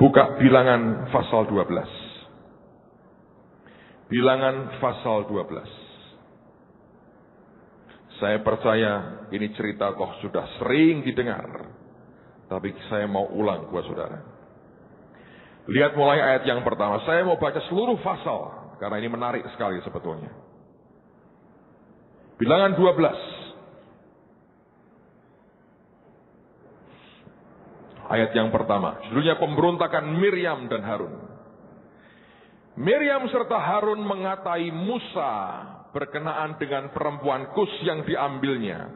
Buka Bilangan pasal 12. Bilangan pasal 12. Saya percaya ini cerita toh sudah sering didengar. Tapi saya mau ulang buat saudara. Lihat mulai ayat yang pertama. Saya mau baca seluruh pasal. Karena ini menarik sekali sebetulnya. Bilangan 12. Ayat yang pertama. Judulnya pemberontakan Miriam dan Harun. Miriam serta Harun mengatai Musa berkenaan dengan perempuan Kus yang diambilnya.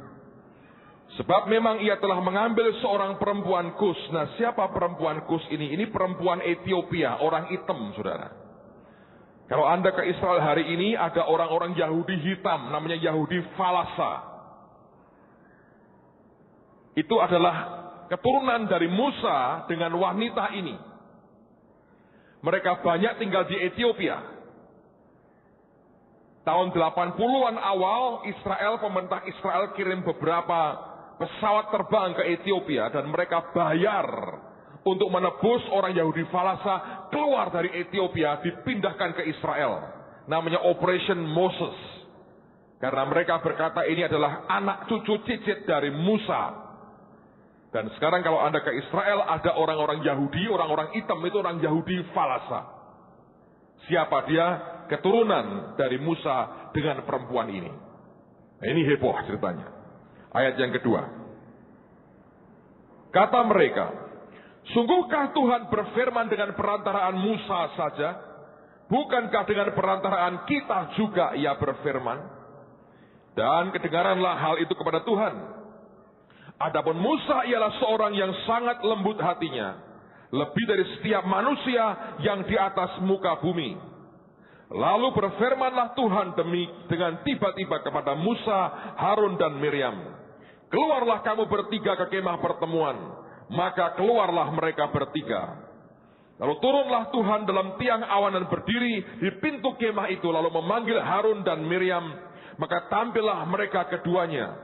Sebab memang ia telah mengambil seorang perempuan Kus. Nah, siapa perempuan Kus ini? Ini perempuan Ethiopia, orang hitam, saudara. Kalau Anda ke Israel hari ini, ada orang-orang Yahudi hitam, namanya Yahudi Falasa. Itu adalah keturunan dari Musa dengan wanita ini. Mereka banyak tinggal di Ethiopia. Tahun 80-an awal, pemerintah Israel kirim beberapa pesawat terbang ke Ethiopia dan mereka bayar untuk menebus orang Yahudi Falasa keluar dari Ethiopia, dipindahkan ke Israel. Namanya Operation Moses. Karena mereka berkata ini adalah anak cucu cicit dari Musa. Dan sekarang kalau Anda ke Israel, ada orang-orang Yahudi, orang-orang hitam itu orang Yahudi Falasa. Siapa dia? Keturunan dari Musa dengan perempuan ini. Nah, ini heboh ceritanya. Ayat yang kedua. Kata mereka, sungguhkah Tuhan berfirman dengan perantaraan Musa saja? Bukankah dengan perantaraan kita juga ia berfirman? Dan kedengaranlah hal itu kepada Tuhan. Adapun Musa ialah seorang yang sangat lembut hatinya, lebih dari setiap manusia yang di atas muka bumi. Lalu berfirmanlah Tuhan dengan tiba-tiba kepada Musa, Harun dan Miriam. Keluarlah kamu bertiga ke kemah pertemuan. Maka keluarlah mereka bertiga. Lalu turunlah Tuhan dalam tiang awan dan berdiri di pintu kemah itu, lalu memanggil Harun dan Miriam, maka tampillah mereka keduanya.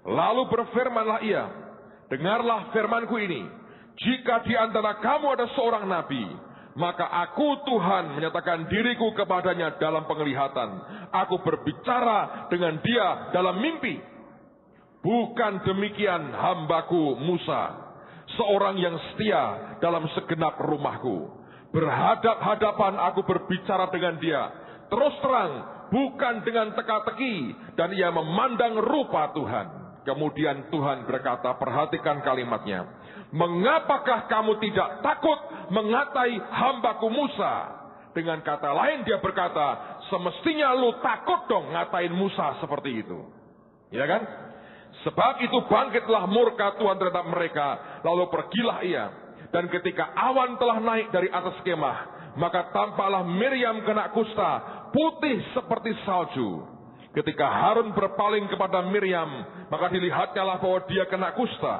Lalu berfirmanlah ia, dengarlah firmanku ini, jika di antara kamu ada seorang nabi, maka aku Tuhan menyatakan diriku kepadanya dalam penglihatan. Aku berbicara dengan dia dalam mimpi. Bukan demikian hambaku Musa, seorang yang setia dalam segenap rumahku. Berhadap-hadapan aku berbicara dengan dia, terus terang, bukan dengan teka-teki, dan ia memandang rupa Tuhan. Kemudian Tuhan berkata, perhatikan kalimatnya, mengapakah kamu tidak takut mengatai hambaku Musa? Dengan kata lain dia berkata, semestinya lu takut dong ngatain Musa seperti itu. Ya kan? Sebab itu bangkitlah murka Tuhan terhadap mereka, lalu pergilah ia. Dan ketika awan telah naik dari atas kemah, maka tampaklah Miriam kena kusta, putih seperti salju. Ketika Harun berpaling kepada Miriam, maka dilihatnyalah bahwa dia kena kusta.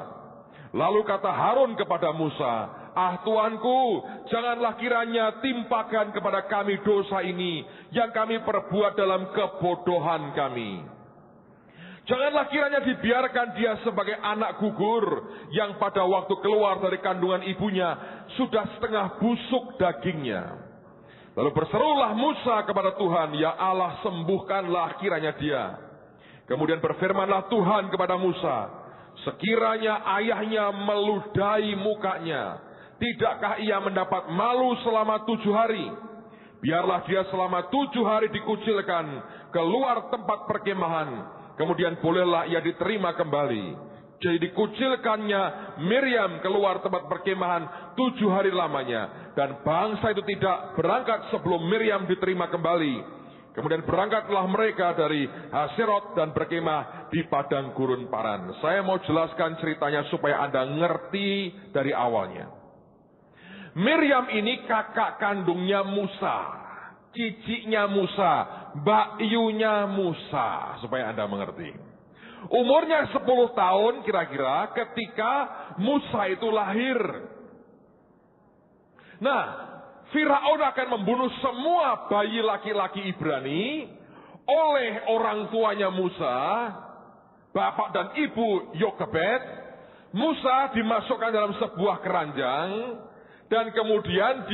Lalu kata Harun kepada Musa, ah Tuanku, janganlah kiranya timpakan kepada kami dosa ini yang kami perbuat dalam kebodohan kami. Janganlah kiranya dibiarkan dia sebagai anak gugur yang pada waktu keluar dari kandungan ibunya sudah setengah busuk dagingnya. Lalu berserulah Musa kepada Tuhan, ya Allah, sembuhkanlah kiranya dia. Kemudian berfirmanlah Tuhan kepada Musa, sekiranya ayahnya meludahi mukanya, tidakkah ia mendapat malu selama 7 hari? Biarlah dia selama 7 hari dikucilkan keluar tempat perkemahan. Kemudian bolehlah ia diterima kembali. Jadi dikucilkannya Miriam keluar tempat perkemahan 7 hari lamanya. Dan bangsa itu tidak berangkat sebelum Miriam diterima kembali. Kemudian berangkatlah mereka dari Haserot dan berkemah di padang gurun Paran. Saya mau jelaskan ceritanya supaya Anda ngerti dari awalnya. Miriam ini kakak kandungnya Musa. Ciciknya Musa, bakyunya Musa, supaya Anda mengerti. Umurnya 10 tahun kira-kira ketika Musa itu lahir. Nah, Firaun akan membunuh semua bayi laki-laki Ibrani oleh orang tuanya Musa, bapak dan ibu Yokebed. Musa dimasukkan dalam sebuah keranjang dan kemudian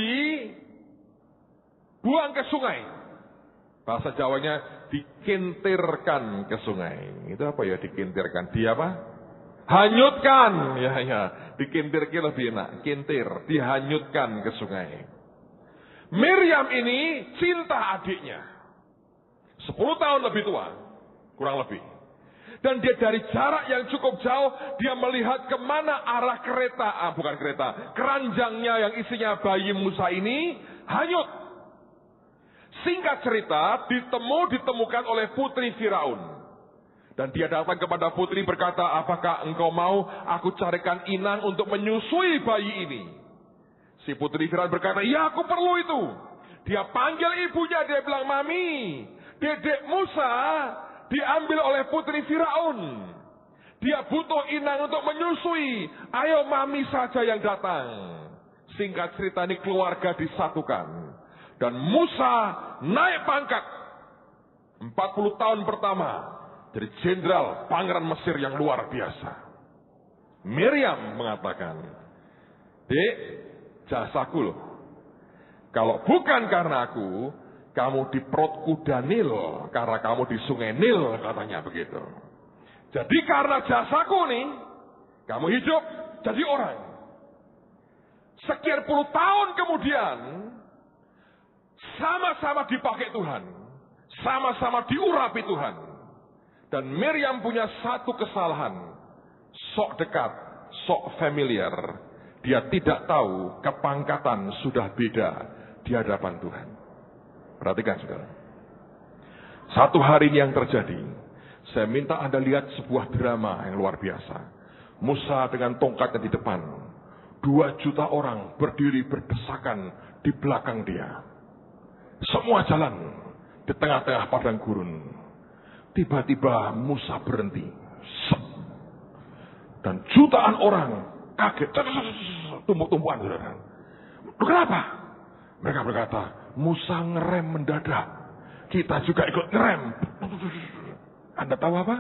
buang ke sungai. Bahasa Jawanya dikintirkan ke sungai. Itu apa ya dikintirkan? Hanyutkan. Ya. Dikintirkan lebih enak. Kintir. Dihanyutkan ke sungai. Miriam ini cinta adiknya. 10 tahun lebih tua. Kurang lebih. Dan dia dari jarak yang cukup jauh, dia melihat kemana arah keranjangnya yang isinya bayi Musa ini hanyut. Singkat cerita, ditemukan oleh putri Firaun. Dan dia datang kepada putri berkata, apakah engkau mau aku carikan inang untuk menyusui bayi ini? Si putri Firaun berkata, ya aku perlu itu. Dia panggil ibunya, dia bilang, mami, dedek Musa diambil oleh putri Firaun. Dia butuh inang untuk menyusui. Ayo mami saja yang datang. Singkat cerita ini keluarga disatukan. Dan Musa naik pangkat 40 tahun pertama jadi jenderal pangeran Mesir yang luar biasa. Miriam mengatakan, Dek, jasaku loh. Kalau bukan karena aku, kamu di perut kuda Nil, karena kamu di sungai Nil, katanya begitu. Jadi karena jasaku nih, kamu hidup jadi orang. Sekian puluh tahun kemudian, sama-sama dipakai Tuhan. Sama-sama diurapi Tuhan. Dan Miriam punya satu kesalahan. Sok dekat, sok familiar. Dia tidak tahu kepangkatan sudah beda di hadapan Tuhan. Perhatikan saudara. Satu hari ini yang terjadi. Saya minta Anda lihat sebuah drama yang luar biasa. Musa dengan tongkatnya di depan. 2 juta orang berdiri berdesakan di belakang dia. Semua jalan di tengah-tengah padang gurun. Tiba-tiba Musa berhenti. Dan jutaan orang kaget. Tumpuk-tumpukan. Loh, kenapa? Mereka berkata, Musa ngerem mendadak. Kita juga ikut ngerem. Anda tahu apa?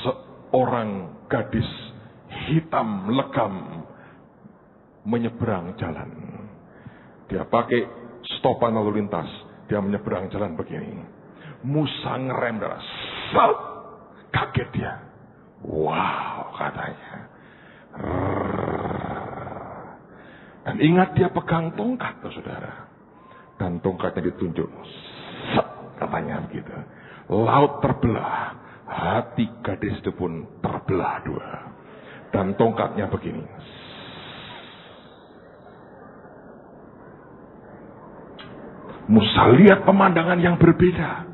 Seorang gadis hitam legam menyeberang jalan. Dia pakai stopan lalu lintas. Dia menyeberang jalan begini. Musa ngerem darah. Kaget dia. Wow, katanya. Dan ingat dia pegang tongkat, saudara. Dan tongkatnya ditunjuk. Katanya begitu. Laut terbelah. Hati gadis itu pun terbelah dua. Dan tongkatnya begini. Musa lihat pemandangan yang berbeda.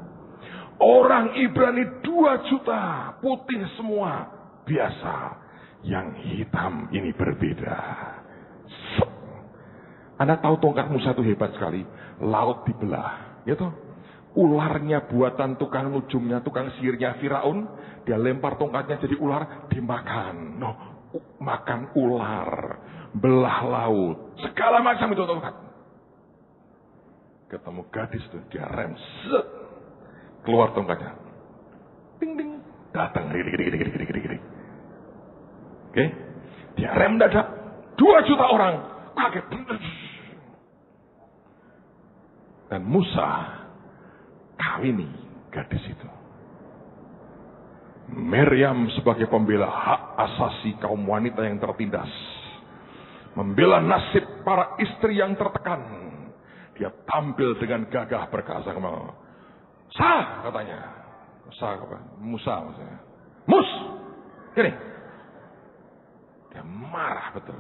Orang Ibrani 2 juta, putih semua, biasa. Yang hitam ini berbeda. Anda tahu tongkat Musa itu hebat sekali. Laut dibelah, gitu. Ularnya buatan tukang nujumnya, tukang sihirnya Firaun. Dia lempar tongkatnya jadi ular, dimakan. Makan ular, belah laut, segala macam itu tongkat. Ketemu gadis itu, dia rem, keluar tongkatnya. Ding ding, datang. Oke, dia rem dadak. 2 juta orang kaget. Dan Musa kawini gadis itu. Miriam sebagai pembela hak asasi kaum wanita yang tertindas, membela nasib para istri yang tertekan. Dia tampil dengan gagah berkata, Sah, katanya. Sah, Musa maksudnya. Mus, gini. Dia marah betul.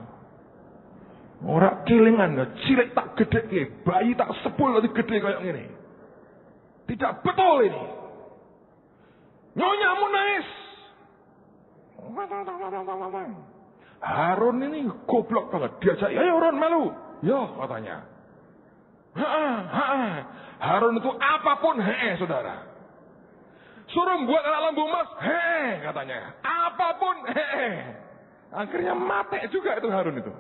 Orang kilingan, cilik tak gede, bayi tak sepul lebih gede kayak gini. Tidak betul ini. Nyonyamu nangis. Harun ini goblok banget. Diajak, ayo Harun malu. Ya, katanya. Harun itu apapun, saudara. Suruh buat anak lembu emas, katanya. Apapun, Akhirnya mati juga itu Harun itu.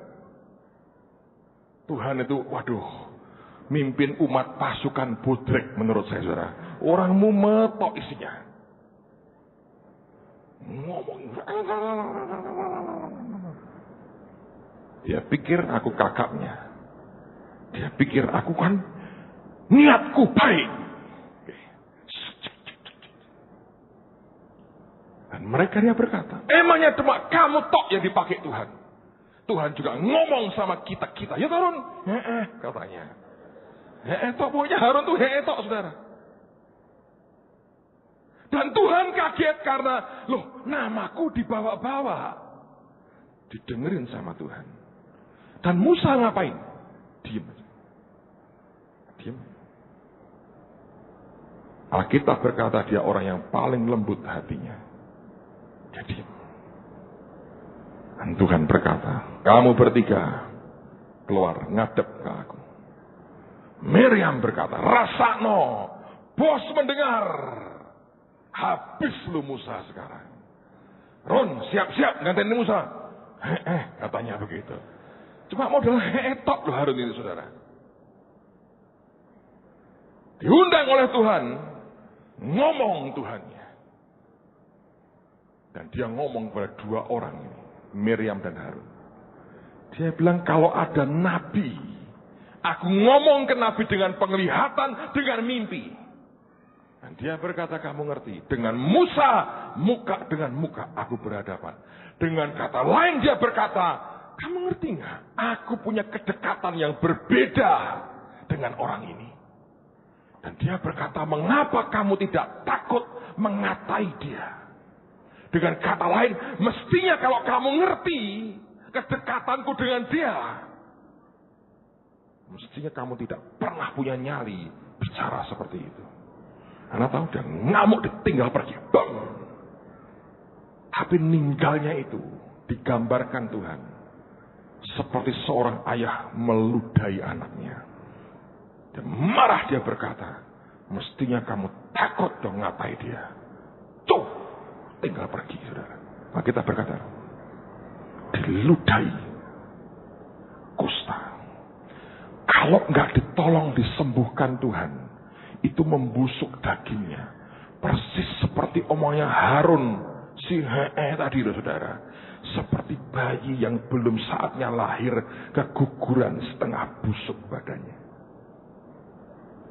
Tuhan itu, waduh, mimpin umat pasukan bodrek menurut saya, saudara. Orangmu metok isinya. Ngomong. Dia pikir aku kakaknya. Dia pikir aku kan niatku baik. Dan mereka dia berkata, emangnya cuma kamu tok yang dipakai Tuhan. Tuhan juga ngomong sama kita-kita. Ya Harun, katanya. Tok pokoknya Harun tuh tok, saudara. Dan Tuhan kaget karena, loh, namaku dibawa-bawa. Didengerin sama Tuhan. Dan Musa ngapain? Diam. Alkitab berkata dia orang yang paling lembut hatinya. Jadi, dan Tuhan berkata, kamu bertiga keluar ngadep ke aku. Miriam berkata, rasakno, bos mendengar. Habis lu Musa sekarang. Ron, siap-siap nganterin Musa. Katanya begitu. Cuma modal tok loh Harun ini, saudara. Diundang oleh Tuhan, ngomong Tuhannya. Dan dia ngomong kepada 2 orang ini, Miriam dan Harun. Dia bilang, kalau ada nabi, aku ngomong ke nabi dengan penglihatan, dengan mimpi. Dan dia berkata, kamu ngerti, dengan Musa, muka dengan muka aku berhadapan. Dengan kata lain dia berkata, kamu ngerti nggak? Aku punya kedekatan yang berbeda dengan orang ini. Dan dia berkata, mengapa kamu tidak takut mengatai dia? Dengan kata lain, mestinya kalau kamu ngerti kedekatanku dengan dia, mestinya kamu tidak pernah punya nyali bicara seperti itu. Anda tahu, dia ngamuk, ditinggal pergi. Bang. Tapi ninggalnya itu digambarkan Tuhan seperti seorang ayah meludahi anaknya. Dan marah dia berkata, mestinya kamu takut dong ngatai dia. Tuh, tinggal pergi, saudara. Nah, kita berkata, diludahi kusta. Kalau nggak ditolong disembuhkan Tuhan, itu membusuk dagingnya. Persis seperti omongnya Harun si tadi loh saudara. Seperti bayi yang belum saatnya lahir, keguguran setengah busuk badannya.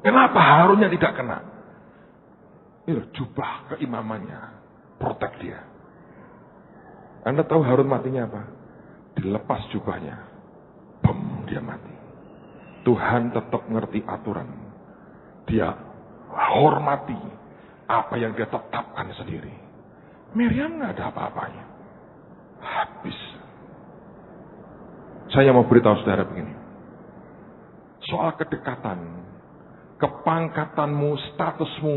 Kenapa Harunnya tidak kena? Ini jubah keimamannya, protek dia. Anda tahu Harun matinya apa? Dilepas jubahnya, dia mati. Tuhan tetap ngerti aturan. Dia hormati apa yang dia tetapkan sendiri. Miriam nggak ada apa-apanya. Habis. Saya mau beritahu saudara begini. Soal kedekatan, kepangkatanmu, statusmu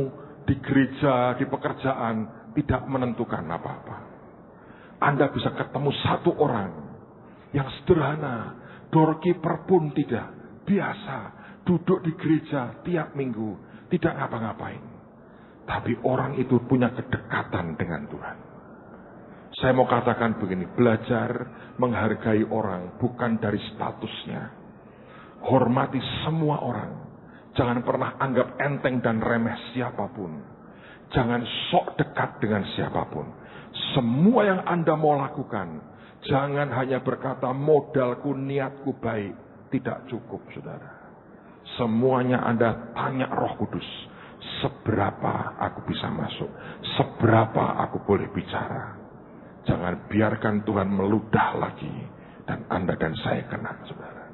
di gereja, di pekerjaan tidak menentukan apa-apa. Anda bisa ketemu satu orang yang sederhana, doorkeeper pun tidak, biasa, duduk di gereja tiap minggu, tidak ngapa-ngapain. Tapi orang itu punya kedekatan dengan Tuhan. Saya mau katakan begini, belajar menghargai orang bukan dari statusnya. Hormati semua orang. Jangan pernah anggap enteng dan remeh siapapun. Jangan sok dekat dengan siapapun. Semua yang Anda mau lakukan, jangan hanya berkata modalku, niatku baik. Tidak cukup, saudara. Semuanya Anda tanya Roh Kudus. Seberapa aku bisa masuk? Seberapa aku boleh bicara? Jangan biarkan Tuhan meludah lagi. Dan Anda dan saya kena, saudara.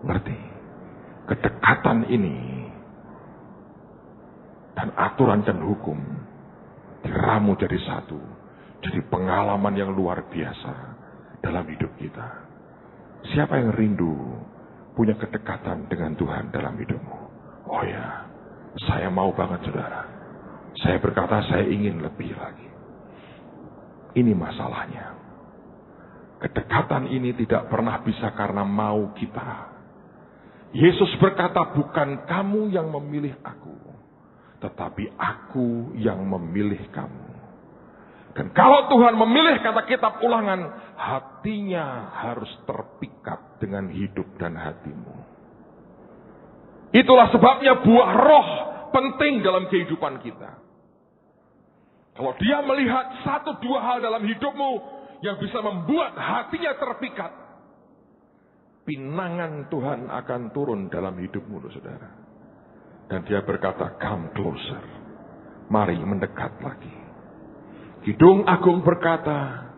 Ngerti? Kedekatan ini dan aturan dan hukum diramu jadi satu. Jadi pengalaman yang luar biasa dalam hidup kita. Siapa yang rindu punya kedekatan dengan Tuhan dalam hidupmu? Oh ya, saya mau banget saudara. Saya berkata saya ingin lebih lagi. Ini masalahnya. Kedekatan ini tidak pernah bisa karena mau kita. Yesus berkata, bukan kamu yang memilih aku, tetapi aku yang memilih kamu. Dan kalau Tuhan memilih, kata kitab Ulangan, hatinya harus terpikat dengan hidup dan hatimu. Itulah sebabnya buah roh penting dalam kehidupan kita. Kalau dia melihat satu dua hal dalam hidupmu yang bisa membuat hatinya terpikat, pinangan Tuhan akan turun dalam hidupmu, saudara. Dan dia berkata, come closer. Mari mendekat lagi. Kidung Agung berkata,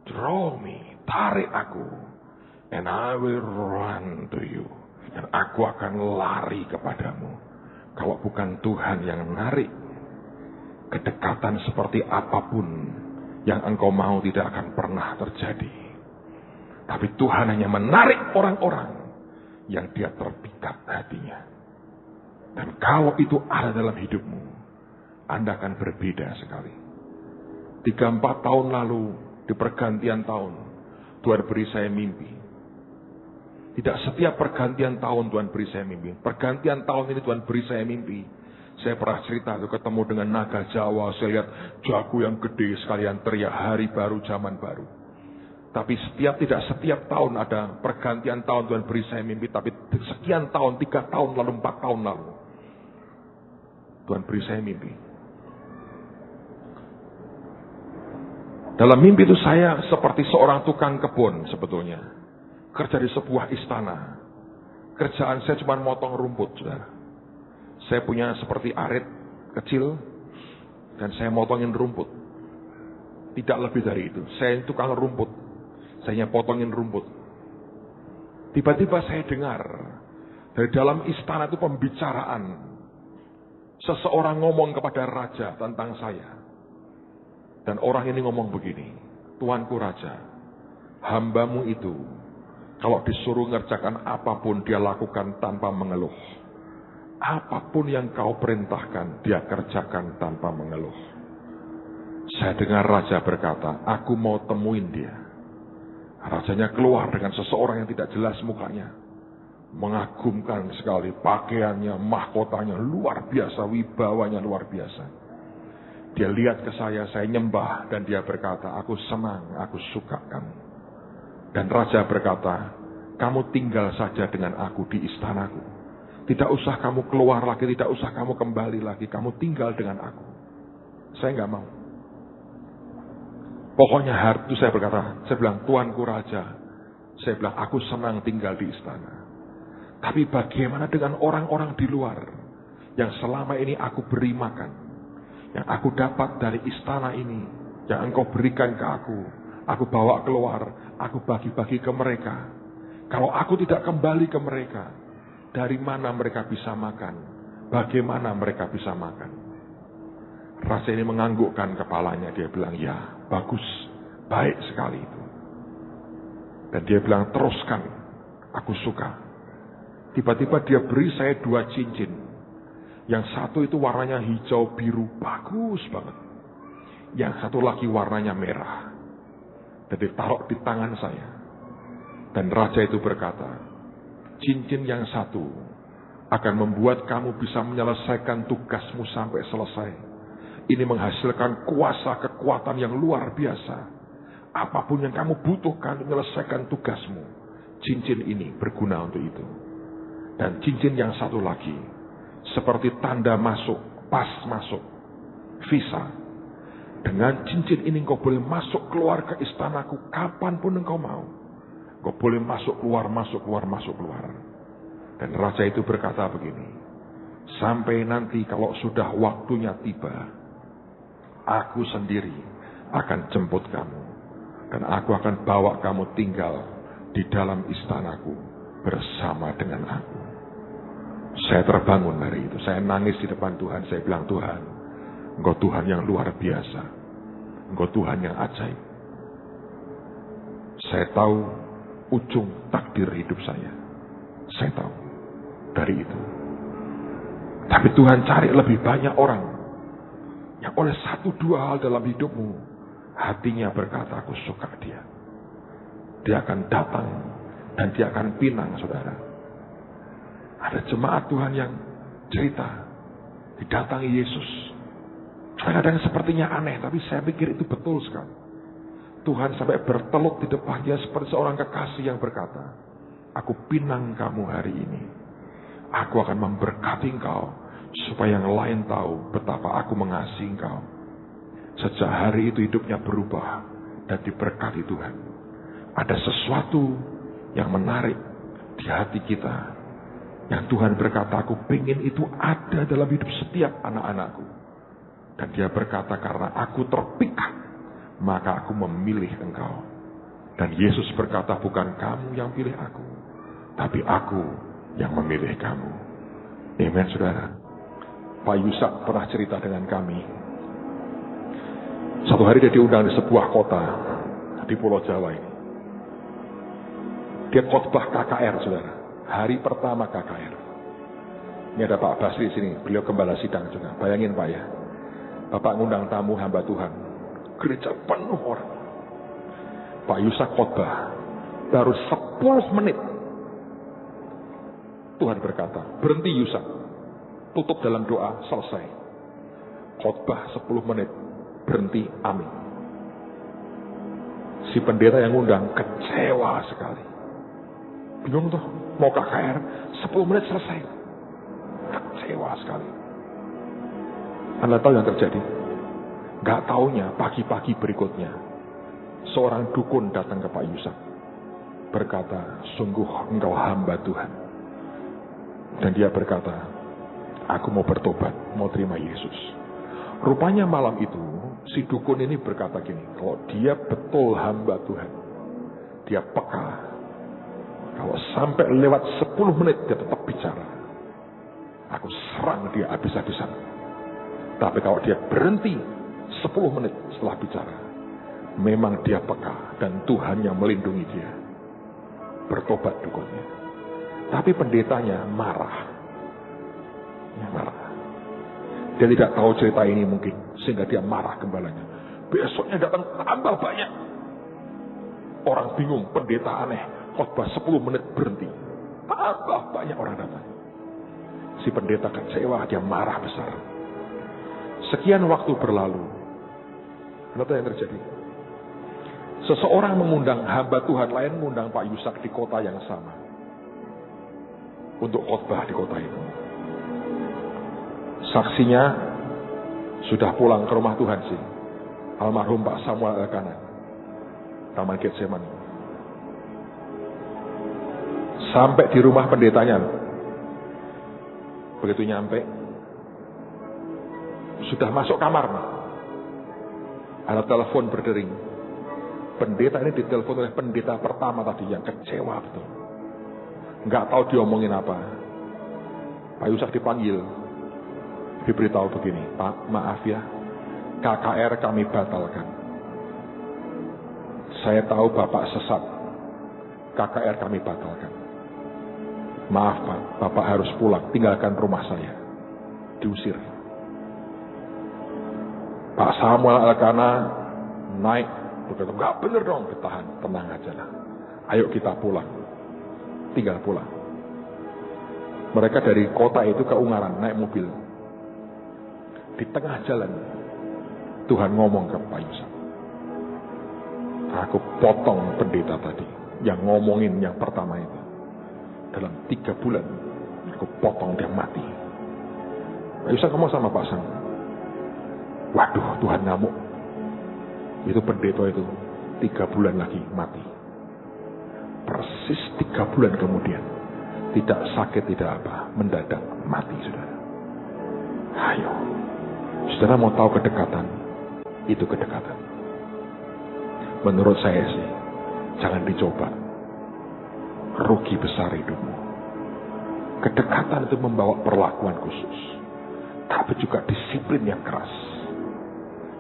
draw me, tarik aku, and I will run to you. Dan aku akan lari kepadamu. Kalau bukan Tuhan yang menarik, kedekatan seperti apapun yang engkau mau tidak akan pernah terjadi. Tapi Tuhan hanya menarik orang-orang yang dia terpikat hatinya. Dan kalau itu ada dalam hidupmu, Anda akan berbeda sekali. 3-4 tahun lalu, di pergantian tahun, Tuhan beri saya mimpi. Tidak setiap pergantian tahun Tuhan beri saya mimpi. Pergantian tahun ini Tuhan beri saya mimpi. Saya pernah cerita, ketemu dengan naga Jawa, saya lihat jago yang gede sekalian teriak hari baru, zaman baru. Tapi tidak setiap tahun ada pergantian tahun Tuhan beri saya mimpi. Tapi sekian tahun, 3 tahun lalu, 4 tahun lalu, Tuhan beri saya mimpi. Dalam mimpi itu saya seperti seorang tukang kebun sebetulnya. Kerja di sebuah istana. Kerjaan saya cuma motong rumput, saudara. Saya punya seperti arit kecil dan saya motongin rumput. Tidak lebih dari itu. Saya tukang rumput. Saya potongin rumput. Tiba-tiba saya dengar dari dalam istana itu pembicaraan. Seseorang ngomong kepada raja tentang saya. Dan orang ini ngomong begini, Tuanku Raja, hambamu itu kalau disuruh ngerjakan apapun dia lakukan tanpa mengeluh. Apapun yang kau perintahkan dia kerjakan tanpa mengeluh. Saya dengar raja berkata, aku mau temuin dia. Rajanya keluar dengan seseorang yang tidak jelas mukanya. Mengagumkan sekali pakaiannya, mahkotanya luar biasa, wibawanya luar biasa. Dia lihat ke saya nyembah dan dia berkata, aku senang, aku suka kamu. Dan raja berkata, Kamu tinggal saja dengan aku di istanaku. Tidak usah kamu keluar lagi, tidak usah kamu kembali lagi. Kamu tinggal dengan aku. Saya nggak mau. Pokoknya hari itu saya berkata, saya bilang, Tuanku Raja. Saya bilang, aku senang tinggal di istana. Tapi bagaimana dengan orang-orang di luar yang selama ini aku beri makan, yang aku dapat dari istana ini, yang engkau berikan ke aku bawa keluar, aku bagi-bagi ke mereka. Kalau aku tidak kembali ke mereka, dari mana mereka bisa makan? Bagaimana mereka bisa makan? Raja ini menganggukkan kepalanya, dia bilang, ya bagus, baik sekali itu. Dan dia bilang, teruskan, aku suka. Tiba-tiba dia beri saya 2 cincin. Yang satu itu warnanya hijau biru, bagus banget. Yang satu lagi warnanya merah. Dan ditaruh di tangan saya. Dan raja itu berkata, cincin yang satu akan membuat kamu bisa menyelesaikan tugasmu sampai selesai. Ini menghasilkan kuasa kekuatan yang luar biasa. Apapun yang kamu butuhkan untuk menyelesaikan tugasmu, cincin ini berguna untuk itu. Dan cincin yang satu lagi, seperti tanda masuk, pas masuk, visa. Dengan cincin ini engkau boleh masuk keluar ke istanaku kapanpun engkau mau. Engkau boleh masuk keluar, masuk keluar, masuk keluar. Dan raja itu berkata begini, sampai nanti kalau sudah waktunya tiba, aku sendiri akan jemput kamu. Dan aku akan bawa kamu tinggal di dalam istanaku bersama dengan aku. Saya terbangun dari itu. Saya nangis di depan Tuhan. Saya bilang, Tuhan, Engkau Tuhan yang luar biasa. Engkau Tuhan yang ajaib. Saya tahu ujung takdir hidup saya. Saya tahu dari itu. Tapi Tuhan cari lebih banyak orang yang oleh 1-2 hal dalam hidupmu, hatinya berkata, aku suka dia. Dia akan datang dan dia akan pinang, saudara. Ada jemaat Tuhan yang cerita, didatangi Yesus. Kadang-kadang sepertinya aneh, tapi saya pikir itu betul sekali. Tuhan sampai berteluk di depannya seperti seorang kekasih yang berkata, aku pinang kamu hari ini. Aku akan memberkati engkau, supaya yang lain tahu betapa aku mengasihi engkau. Sejak hari itu hidupnya berubah dan diberkati Tuhan. Ada sesuatu yang menarik di hati kita. Yang Tuhan berkata, aku pengen itu ada dalam hidup setiap anak-anakku. Dan dia berkata, karena aku terpikat, maka aku memilih engkau. Dan Yesus berkata, bukan kamu yang pilih aku, tapi aku yang memilih kamu. Amen, saudara. Pak Yusak pernah cerita dengan kami. Satu hari dia diundang di sebuah kota di Pulau Jawa ini. Dia khotbah KKR, saudara. Hari pertama KKR. Ini ada Pak Basri di sini. Beliau gembala sidang juga. Bayangin Pak ya. Bapak ngundang tamu hamba Tuhan. Gereja penuh orang. Pak Yusak khotbah. Baru 10 menit. Tuhan berkata, berhenti Yusak. Tutup dalam doa, selesai. Khotbah 10 menit. Berhenti, amin. Si pendeta yang ngundang kecewa sekali. Bingung tuh, mau KKR 10 menit selesai. Kecewa sekali. Anda tahu yang terjadi? Gak taunya pagi-pagi berikutnya, seorang dukun datang ke Pak Yusak. Berkata, sungguh engkau hamba Tuhan. Dan dia berkata, aku mau bertobat, mau terima Yesus. Rupanya malam itu, si dukun ini berkata gini, kalau dia betul hamba Tuhan, dia peka. Kalau sampai lewat 10 menit dia tetap bicara, aku serang dia habis-habisan. Tapi kalau dia berhenti 10 menit setelah bicara, memang dia peka dan Tuhan yang melindungi dia. Bertobat dukunnya. Tapi pendetanya marah. Ya, marah. Dia tidak tahu cerita ini mungkin, sehingga dia marah gembalanya. Besoknya datang tambah banyak. Orang bingung, pendeta aneh. Khotbah 10 menit berhenti. Tambah banyak orang datang. Si pendeta kecewa, dia marah besar. Sekian waktu berlalu. Apa yang terjadi? Seseorang mengundang hamba Tuhan lain, mengundang Pak Yusak di kota yang sama untuk khotbah di kota itu. Saksinya sudah pulang ke rumah Tuhan sih, almarhum Pak Samuel Elkanah, Taman Getsemani. Sampai di rumah pendetanya, begitu nyampe, sudah masuk kamar, ada telepon berdering. Pendeta ini ditelepon oleh pendeta pertama tadi yang kecewa betul. Nggak tahu diomongin apa. Pak Yusak dipanggil, diberitahu begini, Pak, maaf ya, KKR kami batalkan. Saya tahu Bapak sesat, KKR kami batalkan. Maaf Pak, Bapak harus pulang, tinggalkan rumah saya. Diusir. Pak Samuel Elkanah naik, berkata, nggak bener dong, ditahan, tenang aja lah. Ayo kita pulang, tinggal pulang. Mereka dari kota itu ke Ungaran, naik mobil. Di tengah jalan, Tuhan ngomong ke Pak Yusak, aku potong pendeta tadi, yang ngomongin yang pertama itu. Dalam 3 bulan, aku potong dia mati. Pak Yusak ngomong sama Pak Sam, waduh, Tuhan ngamuk. Itu pendeta itu 3 bulan lagi mati. Persis 3 bulan kemudian, tidak sakit, tidak apa, mendadak mati, saudara. Ayo, saudara mau tahu kedekatan? Itu kedekatan. Menurut saya sih, jangan dicoba. Rugi besar hidupmu. Kedekatan itu membawa perlakuan khusus, tapi juga disiplin yang keras.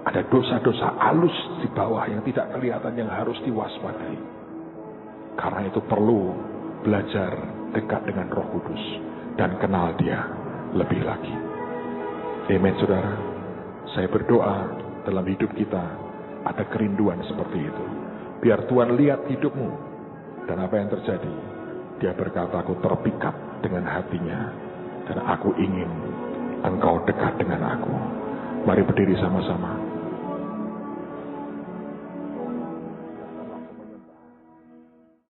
Ada dosa-dosa halus di bawah yang tidak kelihatan, yang harus diwaspadai. Karena itu perlu belajar dekat dengan Roh Kudus dan kenal Dia lebih lagi. Amen, saudara. Saya berdoa dalam hidup kita ada kerinduan seperti itu. Biar Tuhan lihat hidupmu. Dan apa yang terjadi? Dia berkata, aku terpikat dengan hatinya, dan aku ingin engkau dekat dengan aku. Mari berdiri sama-sama.